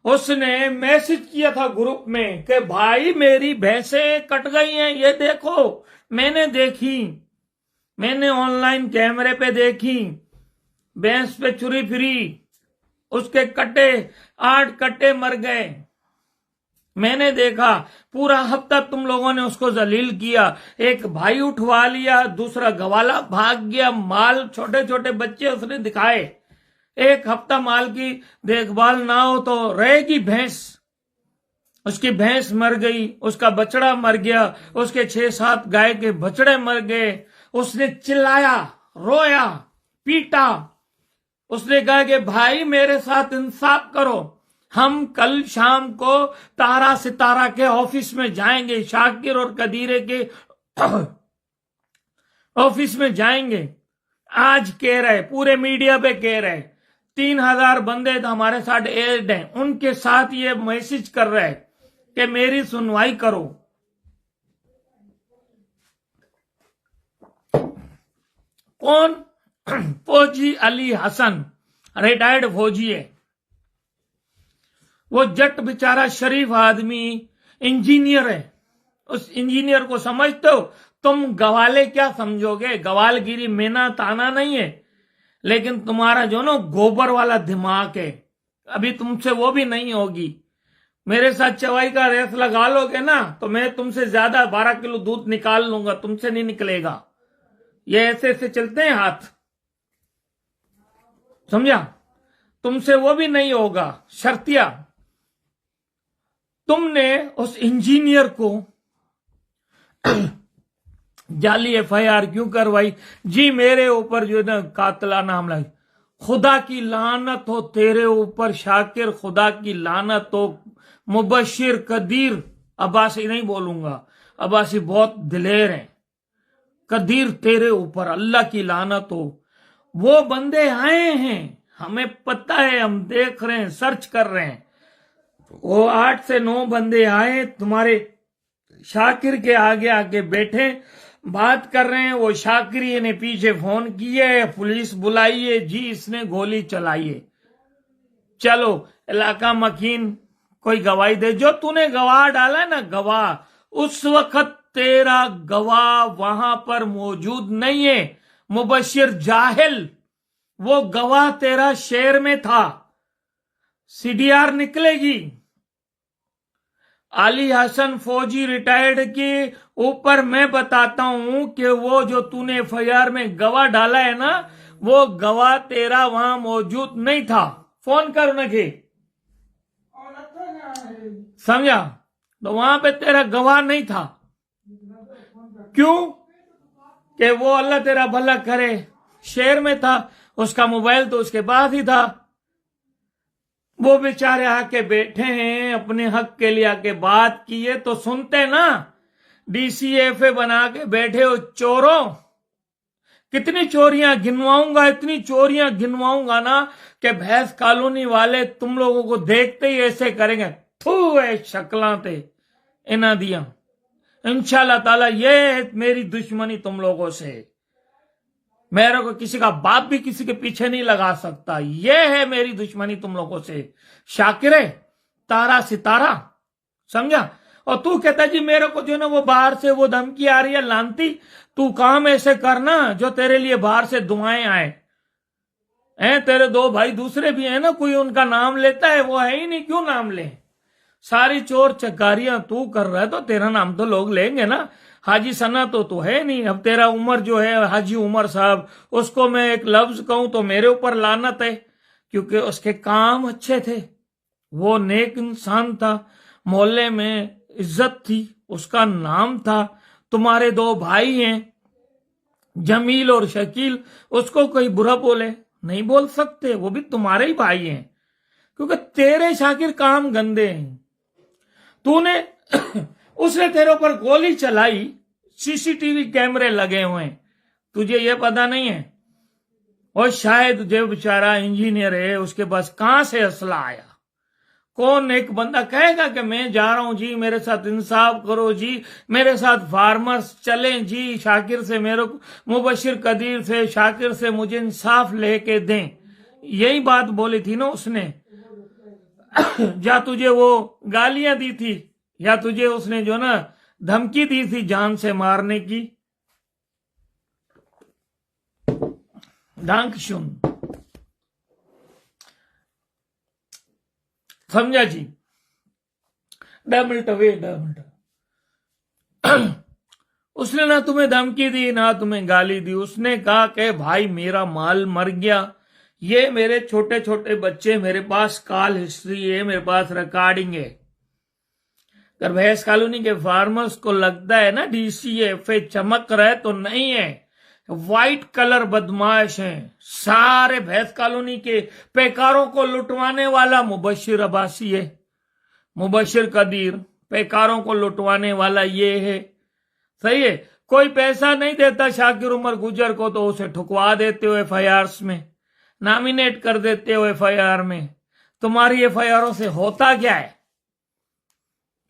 اس نے میسج کیا تھا گروپ میں کہ بھائی میری بھینسیں کٹ گئی ہیں, یہ دیکھو. میں نے دیکھی, میں نے آن لائن کیمرے پہ دیکھی, بھینس پہ چری پھری, اس کے کٹے 8 کٹے مر گئے. میں نے دیکھا, پورا ہفتہ تم لوگوں نے اس کو ذلیل کیا. ایک بھائی اٹھوا لیا, دوسرا گوالا بھاگ گیا, مال چھوٹے چھوٹے بچے اس نے دکھائے. 1 ہفتہ مال کی دیکھ بھال نہ ہو تو رہے گی بھینس. اس کی بھینس مر گئی, اس کا بچڑا مر گیا, اس کے 6-7 گائے کے بچڑے مر گئے. اس نے چلایا, رویا, پیٹا. اس نے کہا کہ بھائی میرے ساتھ انصاف کرو, ہم کل شام کو تارا ستارہ کے آفس میں جائیں گے, شاکر اور قدیرے کے آفس میں جائیں گے. آج کہہ رہے, پورے میڈیا پہ کہہ رہے, 3000 بندے ہمارے ساتھ ایڈ ہیں, ان کے ساتھ یہ میسج کر رہے کہ میری سنوائی کرو. کون؟ فوجی علی حسن, ریٹائرڈ فوجی ہے. وہ جٹ بیچارہ شریف آدمی انجینئر ہے. اس انجینئر کو سمجھتے ہو تم؟ گوالے کیا سمجھو گے؟ گوال گیری مینا تانا نہیں ہے, لیکن تمہارا جو نا گوبر والا دماغ ہے, ابھی تم سے وہ بھی نہیں ہوگی. میرے ساتھ چوائی کا ریس لگا لو گے نا تو میں تم سے زیادہ 12 کلو دودھ نکال لوں گا, تم سے نہیں نکلے گا. یہ ایسے ایسے چلتے ہیں ہاتھ, سمجھا؟ تم سے وہ بھی نہیں ہوگا. شرطیہ تم نے اس انجینئر کو جعلی FIR کیوں کروائی؟ جی میرے اوپر جو نا قاتلانہ حملہ. خدا کی لعنت ہو تیرے اوپر شاکر, خدا کی لعنت ہو. مبشر قدیر, عباسی نہیں بولوں گا, عباسی بہت دلیر ہیں. قدیر تیرے اوپر اللہ کی لعنت ہو. وہ بندے آئے ہیں, ہمیں پتہ ہے, ہم دیکھ رہے ہیں, سرچ کر رہے ہیں. وہ 8 سے 9 بندے آئے, تمہارے شاکر کے آگے آگے بیٹھے, بات کر رہے ہیں، وہ شاکری نے پیچھے فون کیے، پولیس بلائیے جی، اس نے گولی چلائیے، چلو علاقہ مکین کوئی گواہی دے۔ جو تو نے گواہ ڈالا ہے نا، گواہ، اس وقت تیرا گواہ وہاں پر موجود نہیں ہے، مبشر جاہل، وہ گواہ تیرا شہر میں تھا، سی ڈی آر نکلے گی۔ علی حسن فوجی ریٹائرڈ کے اوپر میں بتاتا ہوں کہ وہ جو تو نے ایف آئی آر میں گواہ ڈالا ہے نا، وہ گواہ تیرا وہاں موجود نہیں تھا۔ فون کر انہیں کہ سمجھا، تو وہاں پہ تیرا گواہ نہیں تھا۔ کیوں کہ وہ اللہ تیرا بھلا کرے شہر میں تھا، اس کا موبائل تو اس کے بعد ہی تھا۔ وہ بیچارے آ کے بیٹھے ہیں، اپنے حق کے لیے آ کے بات کیے تو سنتے نا۔ ڈی سی ایف اے بنا کے بیٹھے ہو چوروں، کتنی چوریاں گنواؤں گا، اتنی چوریاں گنواؤں گا نا کہ بھینس کالونی والے تم لوگوں کو دیکھتے ہی ایسے کریں گے، تھو اے شکلاں تے انہاں دیاں۔ انشاءاللہ تعالیٰ یہ ہے میری دشمنی تم لوگوں سے، میرے کو کسی کا باپ بھی کسی کے پیچھے نہیں لگا سکتا، یہ ہے میری دشمنی تم لوگوں سے۔ شاکرے تارا ستارہ، سمجھا؟ اور تو کہتا جی میرے کو جو نا وہ باہر سے وہ دھمکی آ رہی ہے، لانتی تو کام ایسے کرنا جو تیرے لیے باہر سے دعائیں آئے ہیں۔ تیرے دو بھائی دوسرے بھی ہیں نا، کوئی ان کا نام لیتا ہے؟ وہ ہے ہی نہیں، کیوں نام لیں؟ ساری چور چکاریاں تو کر رہا ہے تو تیرا نام تو لوگ لیں گے نا۔ حاجی ثنا تو ہے نہیں، اب تیرا عمر جو ہے حاجی عمر صاحب، اس کو میں ایک لفظ کہوں تو میرے اوپر لعنت ہے، کیونکہ اس کے کام اچھے تھے، وہ نیک انسان تھا، محلے میں عزت تھی، اس کا نام تھا۔ تمہارے دو بھائی ہیں جمیل اور شکیل، اس کو کوئی برا بولے نہیں بول سکتے، وہ بھی تمہارے ہی بھائی ہیں، کیونکہ تیرے شاکر کام گندے ہیں۔ تو نے اس نے تیرے اوپر گولی چلائی، سی سی ٹی وی کیمرے لگے ہوئے ہیں، تجھے یہ پتا نہیں ہے؟ اور شاید جو بیچارہ انجینئر ہے اس کے پاس کہاں سے اسلحہ آیا؟ کون ایک بندہ کہے گا کہ میں جا رہا ہوں جی، میرے ساتھ انصاف کرو جی، میرے ساتھ فارمرز چلیں جی، شاکر سے میرے مبشر قدیر سے شاکر سے مجھے انصاف لے کے دیں؟ یہی بات بولی تھی نا اس نے، یا تجھے وہ گالیاں دی تھی، یا تجھے اس نے جو نا دھمکی دی تھی جان سے مارنے کی؟ ڈانک شن، سمجھا جی؟ ڈبل اس نے نہ تمہیں دھمکی دی نہ تمہیں گالی دی، اس نے کہا کہ بھائی میرا مال مر گیا، یہ میرے چھوٹے چھوٹے بچے، میرے پاس کال ہسٹری ہے، میرے پاس ریکارڈنگ ہے۔ اگر بھینس کالونی کے فارمرز کو لگتا ہے نا ڈی سی ایف اے چمک رہا ہے، تو نہیں ہے، وائٹ کلر بدماش ہیں سارے۔ بھینس کالونی کے پیکاروں کو لٹوانے والا مبشر عباسی ہے، مبشر قدیر، پیکاروں کو لٹوانے والا یہ ہے، صحیح ہے؟ کوئی پیسہ نہیں دیتا شاکر عمر گجر کو تو اسے ٹھکوا دیتے ہو ایف آئی آرز میں، نامینیٹ کر دیتے ہو ایف آئی آر میں۔ تمہاری ایف آئی آروں سے ہوتا کیا ہے؟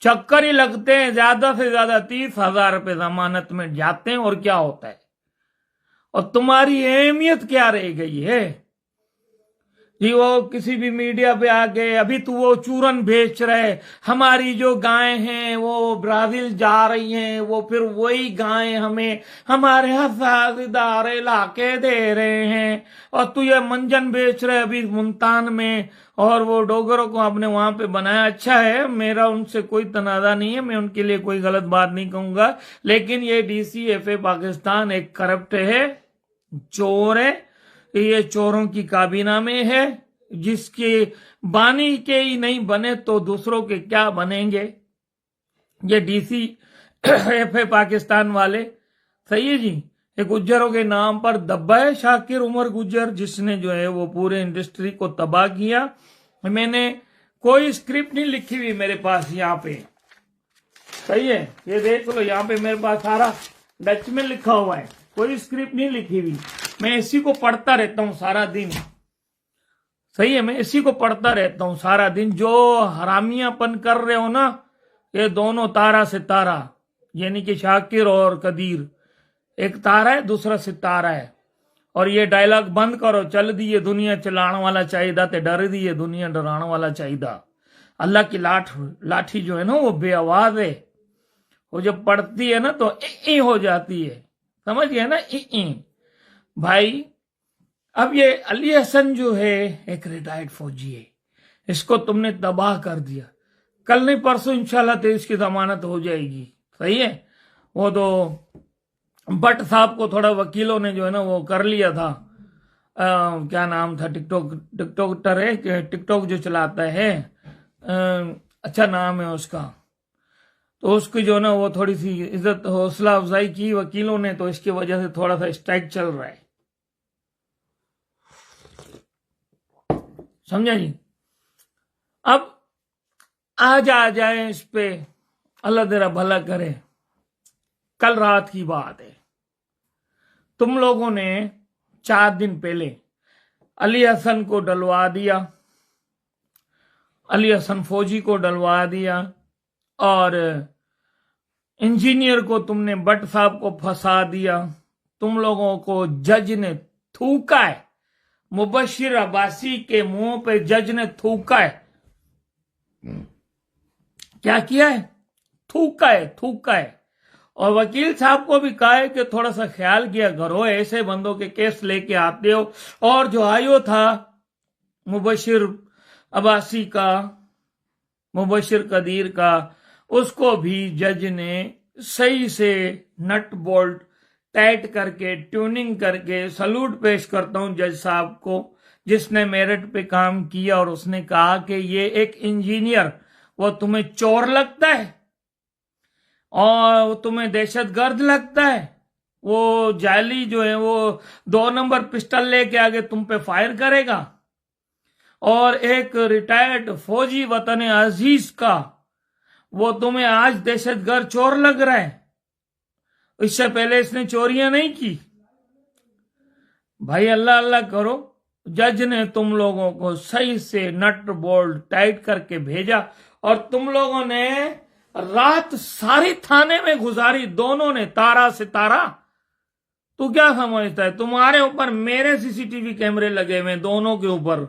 چکر ہی لگتے ہیں، زیادہ سے زیادہ 30,000 روپے ضمانت میں جاتے ہیں، اور کیا ہوتا ہے؟ اور تمہاری اہمیت کیا رہ گئی ہے جی؟ وہ کسی بھی میڈیا پہ آ گئے، ابھی تو وہ چورن بیچ رہے، ہماری جو گائیں ہیں وہ برازیل جا رہی ہیں، وہ پھر وہی گائیں ہمیں ہمارے ادارے لا کے دے رہے ہیں، اور تو یہ منجن بیچ رہے ابھی ملتان میں، اور وہ ڈوگروں کو آپ نے وہاں پہ بنایا۔ اچھا ہے، میرا ان سے کوئی تنازع نہیں ہے، میں ان کے لیے کوئی غلط بات نہیں کہوں گا، لیکن یہ D C F A Pakistan ایک کرپٹ ہے، چور ہے، یہ چوروں کی کابینہ میں ہے، جس کے بانی کے ہی نہیں بنے تو دوسروں کے کیا بنیں گے؟ یہ D C F A Pakistan والے، صحیح ہے جی؟ ایک گجروں کے نام پر دبا ہے شاکر عمر گجر، جس نے جو ہے وہ پورے انڈسٹری کو تباہ کیا۔ میں نے کوئی اسکرپٹ نہیں لکھی ہوئی میرے پاس یہاں پہ، صحیح ہے؟ یہ دیکھ لو، یہاں پہ میرے پاس سارا ڈچ میں لکھا ہوا ہے، کوئی اسکرپٹ نہیں لکھی ہوئی، میں اسی کو پڑھتا رہتا ہوں سارا دن، صحیح ہے؟ میں اسی کو پڑھتا رہتا ہوں سارا دن۔ جو حرامیاں پن کر رہے ہو نا، یہ دونوں تارا ستارہ، یعنی کہ شاکر اور قدیر، ایک تارا ہے دوسرا ستارہ ہے. اور یہ ڈائلاگ بند کرو، چل دی یہ دنیا چلان والا چاہیے تے ڈر دی یہ دنیا ڈران والا چاہیے. اللہ کی لاٹھی جو ہے نا وہ بے آواز ہے، وہ جب پڑتی ہے نا تو ہو جاتی ہے، سمجھ گئے نا. بھائی اب یہ علی حسن جو ہے ایک ریٹائرڈ فوجی ہے، اس کو تم نے تباہ کر دیا. کل نہیں پرسوں انشاءاللہ تو اس کی ضمانت ہو جائے گی، صحیح ہے. وہ تو بٹ صاحب کو تھوڑا وکیلوں نے جو ہے نا وہ کر لیا تھا، کیا نام تھا، ٹک ٹاکر ہے کہ ٹک ٹاک جو چلاتا ہے، اچھا نام ہے اس کا. تو اس کی جو نا وہ تھوڑی سی عزت حوصلہ افزائی کی وکیلوں نے، تو اس کی وجہ سے تھوڑا سا اسٹرائک چل رہا ہے، سمجھا جی. اب آج آ جائے اس پہ، اللہ تیرا بھلا کرے. کل رات کی بات ہے، تم لوگوں نے 4 دن پہلے علی حسن کو ڈلوا دیا، علی حسن فوجی کو ڈلوا دیا، اور انجینئر کو تم نے بٹ صاحب کو پھنسا دیا. تم لوگوں کو جج نے تھوکا ہے، مبشر عباسی کے منہ پہ جج نے تھوکا ہے. کیا کیا ہے؟ تھوکا ہے. اور وکیل صاحب کو بھی کہا ہے کہ تھوڑا سا خیال کیا کرو، ایسے بندوں کے کیس لے کے آتے ہو. اور جو آئیو تھا مبشر عباسی کا، مبشر قدیر کا، اس کو بھی جج نے صحیح سے نٹ بولٹ ٹائٹ کر کے ٹیوننگ کر کے، سلوٹ پیش کرتا ہوں جج صاحب کو جس نے میرٹ پہ کام کیا. اور اس نے کہا کہ یہ ایک انجینئر، وہ تمہیں چور لگتا ہے اور تمہیں دہشت گرد لگتا ہے، وہ جعلی جو ہے وہ 2 نمبر پسٹل لے کے آگے تم پہ فائر کرے گا، اور ایک ریٹائرڈ فوجی وطن عزیز کا وہ تمہیں آج دہشت گرد چور لگ رہا ہے. اس سے پہلے اس نے چوریاں نہیں کی. بھائی اللہ اللہ کرو، جج نے تم لوگوں کو صحیح سے نٹ بولٹ ٹائٹ کر کے بھیجا، اور تم لوگوں نے رات ساری تھانے میں گزاری، دونوں نے، تارا ستارہ. تو کیا سمجھتا ہے تمہارے اوپر میرے CCTV کیمرے لگے ہوئے، دونوں کے اوپر،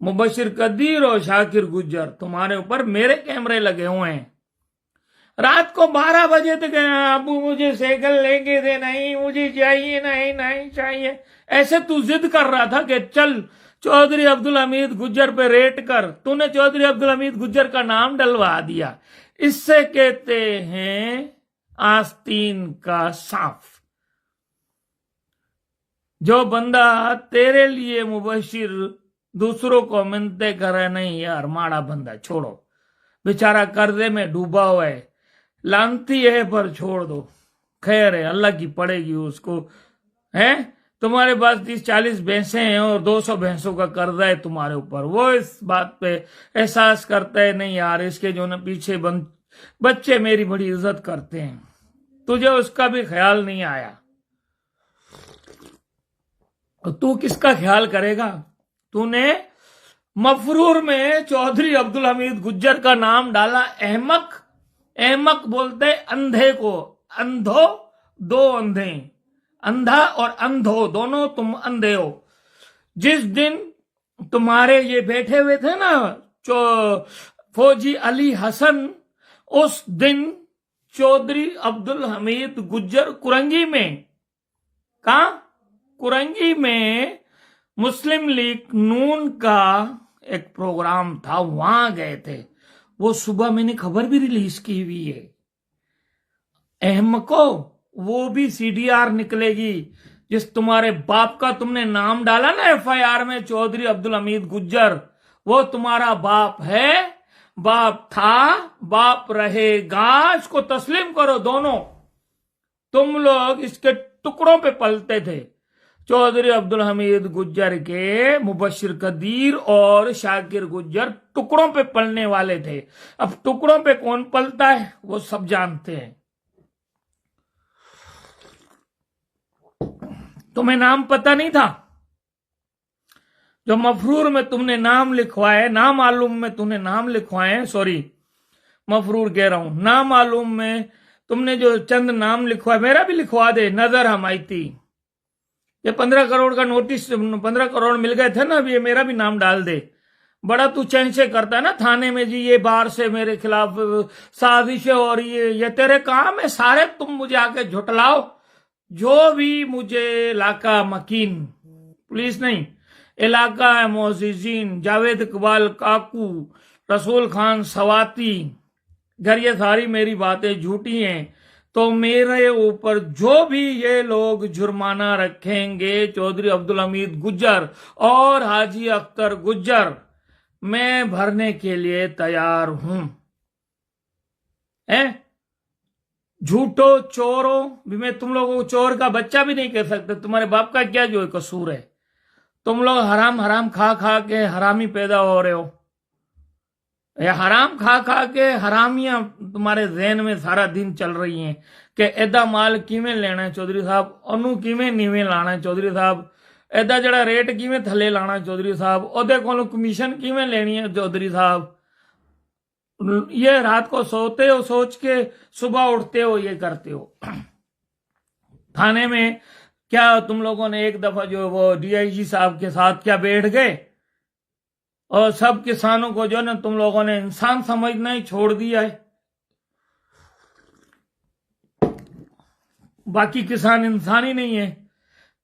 مبشر قدیر اور شاکر گجر، تمہارے اوپر میرے کیمرے لگے ہوئے ہیں. رات کو 12 بجے تک ابو مجھے سائیکل لے کے دے، نہیں مجھے چاہیے، نہیں چاہیے. ایسے تو ضد کر رہا تھا کہ چل چودھری عبدالحمید گجر پہ ریٹ کر، تو نے چودھری عبدالحمید گجر کا نام ڈلوا دیا. اس سے کہتے ہیں آستین کا صاف. جو بندہ تیرے لیے مبشر دوسروں کو منتے کرے، نہیں یار ماڑا بندہ چھوڑو، بیچارہ قرضے میں ڈوبا ہوا ہے، لانتی ہے پر چھوڑ دو، خیر ہے اللہ کی پڑے گی اس کو. ہے تمہارے پاس 30-40 بھینسیں ہیں اور 200 بھینسوں کا قرضہ ہے تمہارے اوپر. وہ اس بات پہ احساس کرتا ہے نہیں یار اس کے جو نا پیچھے بچے میری بڑی عزت کرتے ہیں، تجھے اس کا بھی خیال نہیں آیا. تو کس کا خیال کرے گا؟ تو نے مفرور میں چودھری عبدالحمید گجر کا نام ڈالا. احمق بولتے اندھے کو، اندھو 2 اندھے، اندھا اور اندھو دونوں تم اندھے ہو. جس دن تمہارے یہ بیٹھے ہوئے تھے نا فوجی علی حسن، اس دن چودھری عبدالحمید گجر کرنگی میں، کہاں؟ کرنگی میں مسلم لیگ نون کا ایک پروگرام تھا، وہاں گئے تھے. وہ صبح میں نے خبر بھی ریلیز کی ہوئی ہے. احمقو، وہ بھی CDR نکلے گی. جس تمہارے باپ کا تم نے نام ڈالا نا FIR میں چودھری عبدالحمید گجر، وہ تمہارا باپ ہے، باپ تھا، باپ رہے گا. اس کو تسلیم کرو. دونوں تم لوگ اس کے ٹکڑوں پہ پلتے تھے. چودھری عبدالحمید گجر کے مبشر قدیر اور شاکر گجر ٹکڑوں پہ پلنے والے تھے. اب ٹکڑوں پہ کون پلتا ہے وہ سب جانتے ہیں. تمہیں نام پتہ نہیں تھا؟ جو مفرور میں تم نے نام لکھوائے، نامعلوم میں تم نے نام لکھوائے، سوری مفرور کہہ رہا ہوں، نامعلوم میں تم نے جو چند نام لکھوا میرا بھی لکھوا دے، نظر حمایتی. یہ 15 کروڑ کا نوٹس 15 کروڑ مل گئے تھے نا، اب یہ میرا بھی نام ڈال دے. بڑا تو چینچے کرتا ہے نا تھانے میں، جی یہ بار سے میرے خلاف سازشیں ہو رہی ہے، یہ تیرے کام ہے سارے، تم مجھے آ کے جھٹلاؤ. جو بھی مجھے علاقہ مکین، پولیس نہیں، علاقہ معززین، جاوید اقبال کاکو، رسول خان سواتی، اگر یہ ساری میری باتیں جھوٹی ہیں تو میرے اوپر جو بھی یہ لوگ جرمانہ رکھیں گے، چودھری عبدالحمید گجر اور حاجی اختر گجر، میں بھرنے کے لیے تیار ہوں. جھوٹو چوروں بھی میں تم لوگوں کو چور کا بچہ بھی نہیں کہہ سکتا. تمہارے باپ کا کیا جو قصور ہے؟ تم لوگ حرام کھا کھا کے حرامی پیدا ہو رہے ہو. یہ حرام کھا کھا کے حرامیاں تمہارے ذہن میں سارا دن چل رہی ہیں کہ ایدا مال کیویں لینا ہے چودھری صاحب، انہوں کیویں نیویں لانا ہے چودھری صاحب، ایدا جڑا ریٹ کیویں تھلے لانا ہے چودھری صاحب، اودے کولوں کمیشن کیویں لینی ہے چودھری صاحب. یہ رات کو سوتے ہو سوچ کے، صبح اٹھتے ہو یہ کرتے ہو. تھانے میں کیا تم لوگوں نے ایک دفعہ جو وہ ڈی آئی جی صاحب کے ساتھ کیا بیٹھ گئے اور سب کسانوں کو جو نا تم لوگوں نے انسان سمجھنا ہی چھوڑ دیا ہے. باقی کسان انسان ہی نہیں ہے.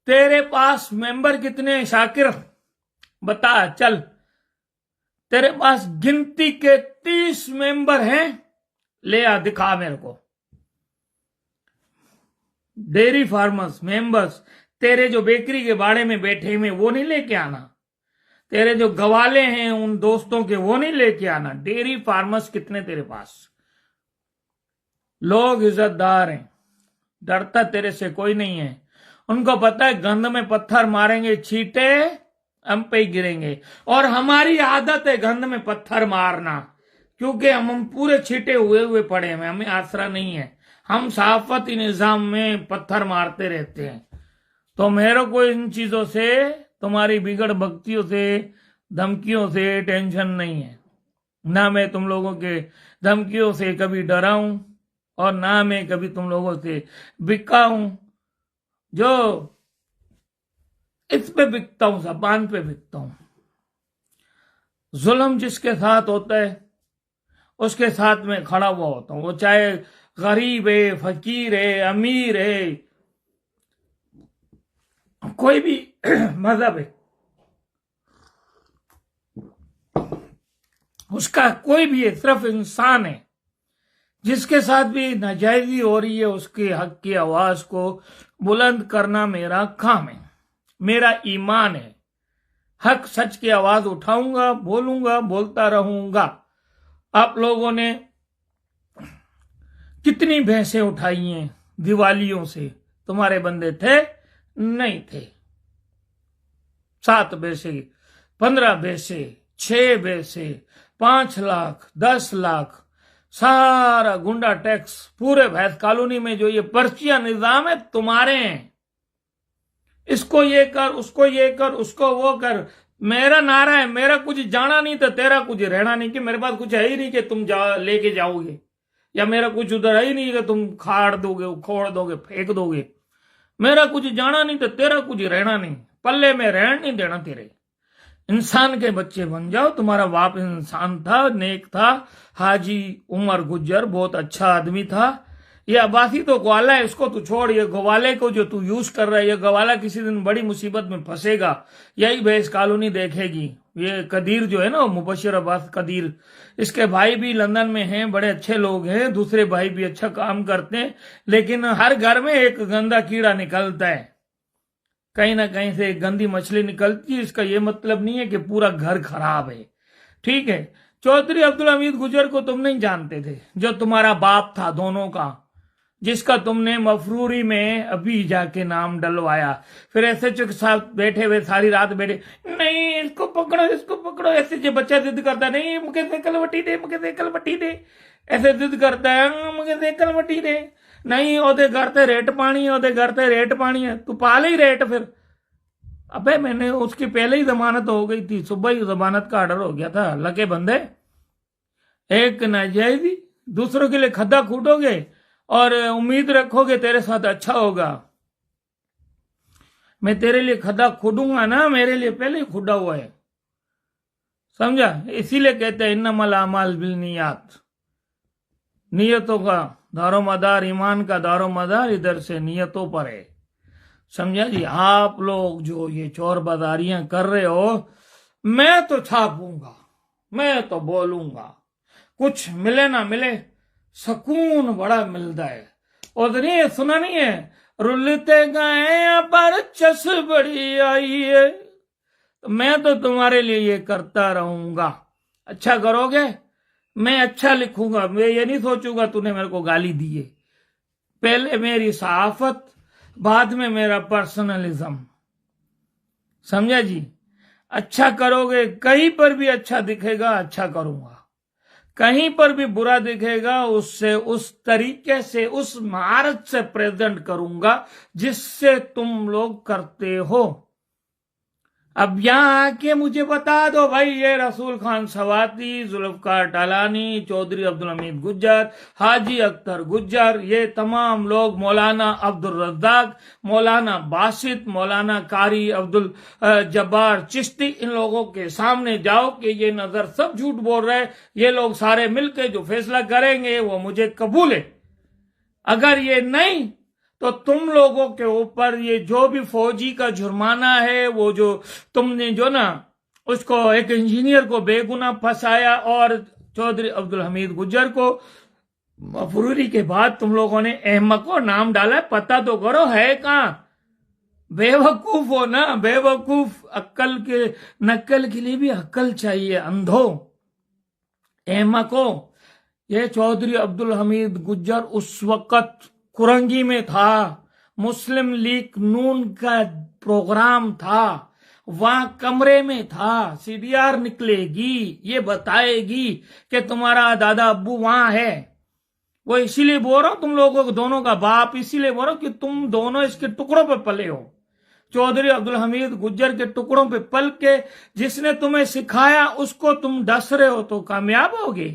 تیرے پاس ممبر کتنے ہیں شاکر؟ بتا چل. تیرے پاس گنتی کے 30 ممبر ہیں، لے آ دکھا میرے کو. ڈیری فارمرز ممبرز، تیرے جو بیکری کے باڑے میں بیٹھے ہوئے وہ نہیں لے کے آنا. تیرے جو گوالے ہیں ان دوستوں کے وہ نہیں لے کے آنا. ڈیری فارمرز کتنے تیرے پاس؟ لوگ عزت دار ہیں، ڈرتا تیرے سے کوئی نہیں ہے. ان کو پتا ہے گند میں پتھر ماریں گے چھیٹے ہم پہ ہی گریں گے، اور ہماری عادت ہے گند میں پتھر مارنا، کیونکہ ہم پورے چھیٹے ہوئے پڑے ہیں، ہمیں آسرا نہیں ہے. ہم صحافتی نظام میں پتھر مارتے رہتے ہیں. تو میرے کو ان چیزوں سے، تمہاری بگڑ بھگتیوں سے، دھمکیوں سے ٹینشن نہیں ہے. نہ میں تم لوگوں کے دھمکیوں سے کبھی ڈرا ہوں اور نہ میں کبھی تم لوگوں سے بکا ہوں. جو اس پہ بکتا ہوں، زبان پہ بکتا ہوں. ظلم جس کے ساتھ ہوتا ہے اس کے ساتھ میں کھڑا ہوا ہوتا ہوں، وہ چاہے غریب ہے، فقیر ہے، امیر ہے، کوئی بھی مذہب ہے، اس کا کوئی بھی ہے، صرف انسان ہے. جس کے ساتھ بھی ناجائزی ہو رہی ہے اس کے حق کی آواز کو بلند کرنا میرا کام ہے، میرا ایمان ہے. حق سچ کی آواز اٹھاؤں گا، بولوں گا، بولتا رہوں گا. آپ لوگوں نے کتنی بھینسیں اٹھائی ہیں دیوالیوں سے؟ تمہارے بندے تھے؟ نہیں تھے. 7 بھینسے، 15 بھینسے، 6 بھینسے، 5 لاکھ، 10 لاکھ، سارا گنڈا ٹیکس پورے بھینس کالونی میں. جو یہ پرچیاں نظام ہے تمہارے ہیں. اس کو یہ کر، اس کو یہ کر، اس کو وہ کر. میرا نعرہ ہے، میرا کچھ جانا نہیں تو تیرا کچھ رہنا نہیں، کہ میرے پاس کچھ ہے ہی نہیں کہ تم لے کے جاؤ گے، یا میرا کچھ ادھر ہے ہی نہیں کہ تم کھاڑ دو گے، کھوڑ دو گے، پھینک دو گے. میرا کچھ جانا نہیں تو تیرا کچھ رہنا نہیں. پلے میں رہن نہیں دینا تیرے. انسان کے بچے بن جاؤ. تمہارا باپ انسان تھا، نیک تھا. حاجی عمر گجر بہت اچھا آدمی تھا. یہ عباسی تو گوالا ہے، اس کو تو چھوڑ. یہ گوالے کو جو تو یوز کر رہا ہے، یہ گوالا کسی دن بڑی مصیبت میں پھنسے گا. یہی بھینس کالونی دیکھے گی. یہ قدیر جو ہے نا، مبشر عباس قدیر، اس کے بھائی بھی لندن میں ہیں، بڑے اچھے لوگ ہیں. دوسرے بھائی بھی اچھا کام کرتے ہیں، لیکن ہر گھر میں ایک گندا کیڑا نکلتا ہے. کہیں نہ کہیں سے ایک گندی مچھلی نکلتی ہے. اس کا یہ مطلب نہیں ہے کہ پورا گھر خراب ہے. ٹھیک ہے. چودھری عبدالحمید گجر کو تم نہیں جانتے تھے، جو تمہارا باپ تھا دونوں کا، جس کا تم نے مفروری میں ابھی جا کے نام ڈلوایا. پھر ایسے چک ساتھ بیٹھے ہوئے ساری رات بیٹھے، نہیں اس کو پکڑو، اس کو پکڑو. ایسے جو بچہ ضد کرتا ہے، نہیں مجھے سائیکل وٹی دے، مجھے سائیکل وٹی دے، ایسے ضد کرتا ہے، مجھے سائیکل وٹی دے. نہیں اودے گھر تے ریٹ پانی ہے، اودے گھر تے ریٹ پانی ہے. تو پال ہی ریٹ. پھر ابے میں نے اس کی پہلے ہی ضمانت ہو گئی تھی، صبح ہی ضمانت کا آرڈر ہو گیا تھا. لگے بندے ایک ناجائزی دوسروں کے لیے کھدا کھوٹو گے اور امید رکھو کہ تیرے ساتھ اچھا ہوگا. میں تیرے لیے کھڈا کھودوں گا نا, میرے لیے پہلے ہی کھودا ہوا ہے, سمجھا؟ اسی لیے کہتے ہیں انما الاعمال بالنیات. نیتوں کا دار و مدار, ایمان کا دار و مدار ادھر سے نیتوں پر ہے, سمجھا جی؟ آپ لوگ جو یہ چور بازاریاں کر رہے ہو, میں تو چھاپوں گا, میں تو بولوں گا, کچھ ملے نہ ملے سکون بڑا ملتا ہے. اور نہیں سنا نہیں ہے, رلتے گئے پر چس بڑی آئی ہے. میں تو تمہارے لیے یہ کرتا رہوں گا. اچھا کرو گے میں اچھا لکھوں گا, میں یہ نہیں سوچوں گا تو نے میرے کو گالی دی ہے. پہلے میری صحافت, بعد میں میرا پرسنلزم, سمجھا جی؟ اچھا کرو گے, کہیں پر بھی اچھا دکھے گا اچھا کروں گا, کہیں پر بھی برا دکھے گا اس سے اس طریقے سے اس مہارت سے پریزنٹ کروں گا جس سے تم لوگ کرتے ہو. اب یہاں آ کے مجھے بتا دو بھائی, یہ رسول خان سواتی, ذوالفقار ٹالانی, چودھری عبدالحمید گجر, حاجی اختر گجر, یہ تمام لوگ, مولانا عبدالرزاق, مولانا باسط, مولانا قاری عبدالجبار چشتی, ان لوگوں کے سامنے جاؤ کہ یہ نظر سب جھوٹ بول رہے. یہ لوگ سارے مل کے جو فیصلہ کریں گے وہ مجھے قبول ہے. اگر یہ نہیں تو تم لوگوں کے اوپر یہ جو بھی فوجی کا جرمانہ ہے, وہ جو تم نے جو نا اس کو ایک انجینئر کو بے گناہ پھنسایا اور چودھری عبدالحمید گجر کو فروری کے بعد تم لوگوں نے احمق کو نام ڈالا, پتہ تو کرو ہے کہاں. بے وقوف ہو نا, بے وقوف. عقل کے نقل کے لیے بھی عقل چاہیے, اندھو احمق ہو. یہ چودھری عبدالحمید گجر اس وقت کرنگی میں تھا, مسلم لیگ نون کا پروگرام تھا, وہاں کمرے میں تھا. سی ڈی آر نکلے گی, یہ بتائے گی کہ تمہارا دادا ابو وہاں ہے. وہ اسی لیے بول رہا ہوں تم لوگوں کو دونوں کا باپ, اسی لیے بول رہا ہوں کہ تم دونوں اس کے ٹکڑوں پہ پلے ہو. چودھری عبدالحمید گجر کے ٹکڑوں پہ پل کے جس نے تمہیں سکھایا اس کو تم ڈس رہے ہو تو کامیاب ہوگے.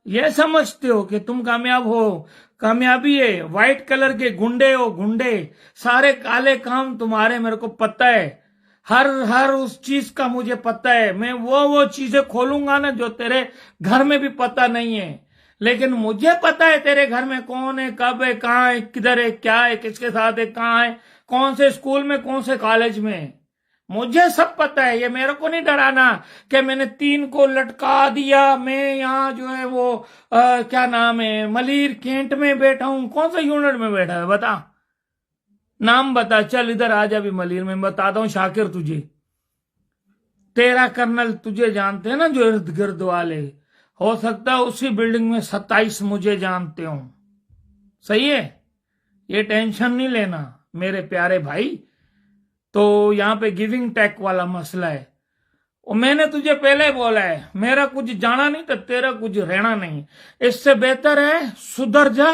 یہ سمجھتے ہو کہ تم کامیاب ہو, کامیابی ہے. وائٹ کلر کے گنڈے ہو, گنڈے. سارے کالے کام تمہارے میرے کو پتہ ہے, ہر اس چیز کا مجھے پتہ ہے. میں وہ چیزیں کھولوں گا نا جو تیرے گھر میں بھی پتہ نہیں ہے, لیکن مجھے پتہ ہے تیرے گھر میں کون ہے, کب ہے, کہاں ہے, کدھر ہے, کیا ہے, کس کے ساتھ ہے, کہاں ہے, کون سے اسکول میں, کون سے کالج میں. مجھے سب پتہ ہے. یہ میرے کو نہیں ڈرانا کہ میں نے 3 کو لٹکا دیا, میں یہاں جو ہے وہ کیا نام ہے ملیر کینٹ میں بیٹھا ہوں. کون سا یونٹ میں بیٹھا ہے بتا, نام بتا. چل ادھر آ جا, بھی ملیر میں بتاتا ہوں. شاکر تجھے, تیرا کرنل تجھے جانتے ہیں نا جو ارد گرد والے, ہو سکتا ہے اسی بلڈنگ میں 27 مجھے جانتے ہوں. صحیح ہے, یہ ٹینشن نہیں لینا میرے پیارے بھائی. تو یہاں پہ گیونگ ٹیک والا مسئلہ ہے. اور میں نے تجھے پہلے بولا ہے, میرا کچھ جانا نہیں تو تیرا کچھ رہنا نہیں. اس سے بہتر ہے سدھر جا,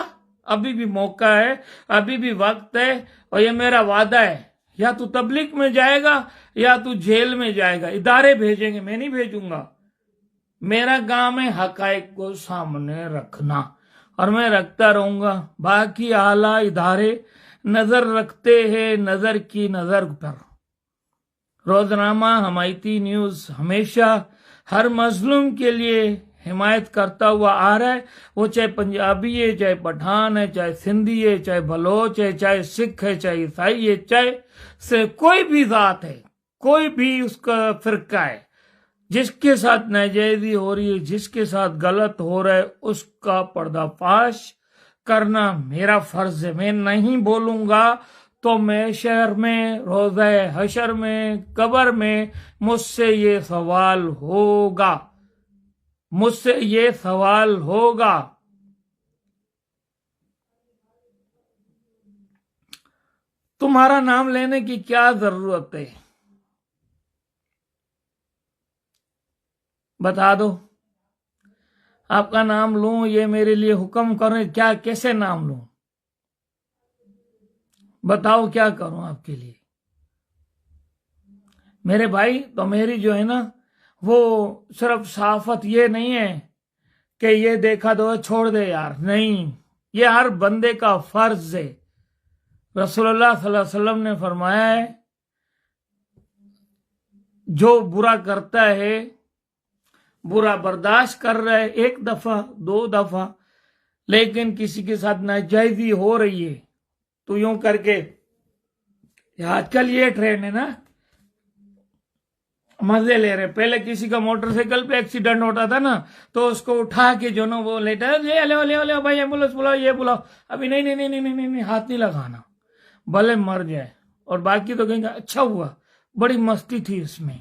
ابھی بھی موقع ہے, ابھی بھی وقت ہے. اور یہ میرا وعدہ ہے, یا تو تبلیغ میں جائے گا یا تو جیل میں جائے گا. ادارے بھیجیں گے, میں نہیں بھیجوں گا. میرا کام ہے حقائق کو سامنے رکھنا, اور میں رکھتا رہوں گا. باقی اعلیٰ ادارے نظر رکھتے ہیں نظر کی نظر پر. روزنامہ حمایتی نیوز ہمیشہ ہر مظلوم کے لیے حمایت کرتا ہوا آ رہا ہے. وہ چاہے پنجابی ہے, چاہے پٹھان ہے, چاہے سندھی ہے, چاہے بلوچ ہے, چاہے سکھ ہے, چاہے عیسائی ہے, چاہے سے کوئی بھی ذات ہے, کوئی بھی اس کا فرقہ ہے. جس کے ساتھ ناجائزی ہو رہی ہے, جس کے ساتھ غلط ہو رہا ہے, اس کا پردہ فاش کرنا میرا فرض ہے. میں نہیں بولوں گا تو میں شہر میں, روزہ حشر میں, قبر میں مجھ سے یہ سوال ہوگا, مجھ سے یہ سوال ہوگا. تمہارا نام لینے کی کیا ضرورت ہے, بتا دو. آپ کا نام لوں, یہ میرے لیے حکم کریں, کیا کیسے نام لوں, بتاؤ کیا کروں آپ کے لیے میرے بھائی. تو میری جو ہے نا وہ صرف صحافت یہ نہیں ہے کہ یہ دیکھا تو چھوڑ دے یار, نہیں. یہ ہر بندے کا فرض ہے. رسول اللہ صلی اللہ علیہ وسلم نے فرمایا ہے جو برا کرتا ہے، برا برداشت کر رہا ہے 1 دفعہ 2 دفعہ، لیکن کسی کے ساتھ ناجائزی ہو رہی ہے تو یوں کر کے، آج کل یہ ٹرینڈ ہے نا، مزے لے رہے. پہلے کسی کا موٹر سائیکل پہ ایکسیڈنٹ ہوتا تھا نا تو اس کو اٹھا کے جو نا وہ لیٹا، لے بھائی ایمبولینس بلاؤ، یہ بلاؤ. ابھی نہیں ہاتھ نہیں لگانا، بھلے مر جائے. اور باقی تو کہیں گے اچھا ہوا، بڑی مستی تھی اس میں.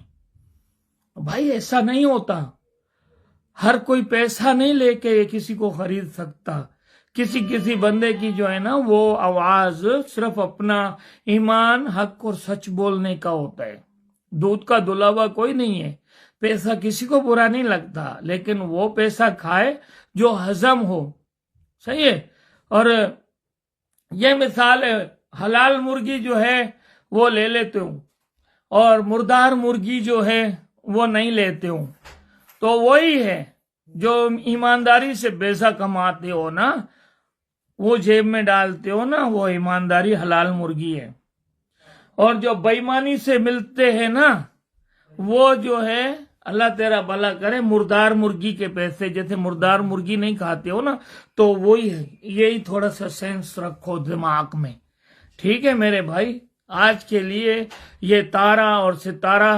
بھائی ایسا نہیں ہوتا. ہر کوئی پیسہ نہیں لے کے کسی کو خرید سکتا. کسی بندے کی جو ہے نا وہ آواز صرف اپنا ایمان، حق اور سچ بولنے کا ہوتا ہے. دودھ کا دھلا ہوا کوئی نہیں ہے. پیسہ کسی کو برا نہیں لگتا، لیکن وہ پیسہ کھائے جو ہضم ہو. صحیح ہے. اور یہ مثال ہے، حلال مرغی جو ہے وہ لے لیتے ہوں اور مردار مرغی جو ہے وہ نہیں لیتے ہوں. تو وہی ہے جو ایمانداری سے پیسہ کماتے ہو نا، وہ جیب میں ڈالتے ہو نا، وہ ایمانداری حلال مرغی ہے. اور جو بےایمانی سے ملتے ہیں نا، وہ جو ہے اللہ تیرا بھلا کرے، مردار مرغی کے پیسے. جیسے مردار مرغی نہیں کھاتے ہو نا، تو وہی ہے. یہی تھوڑا سا سینس رکھو دماغ میں. ٹھیک ہے میرے بھائی، آج کے لیے یہ تارا اور ستارہ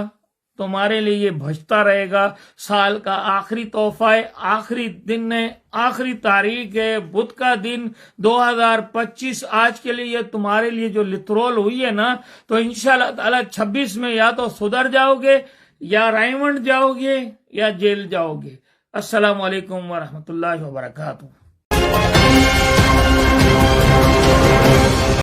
تمہارے لیے یہ بھجتا رہے گا. سال کا آخری تحفہ ہے، آخری دن ہے، آخری تاریخ ہے، بدھ کا دن 2025. آج کے لیے یہ تمہارے لیے جو لترول ہوئی ہے نا، تو انشاءاللہ تعالی 26 میں یا تو سدھر جاؤ گے، یا رائمنڈ جاؤ گے، یا جیل جاؤ گے. السلام علیکم ورحمۃ اللہ وبرکاتہ.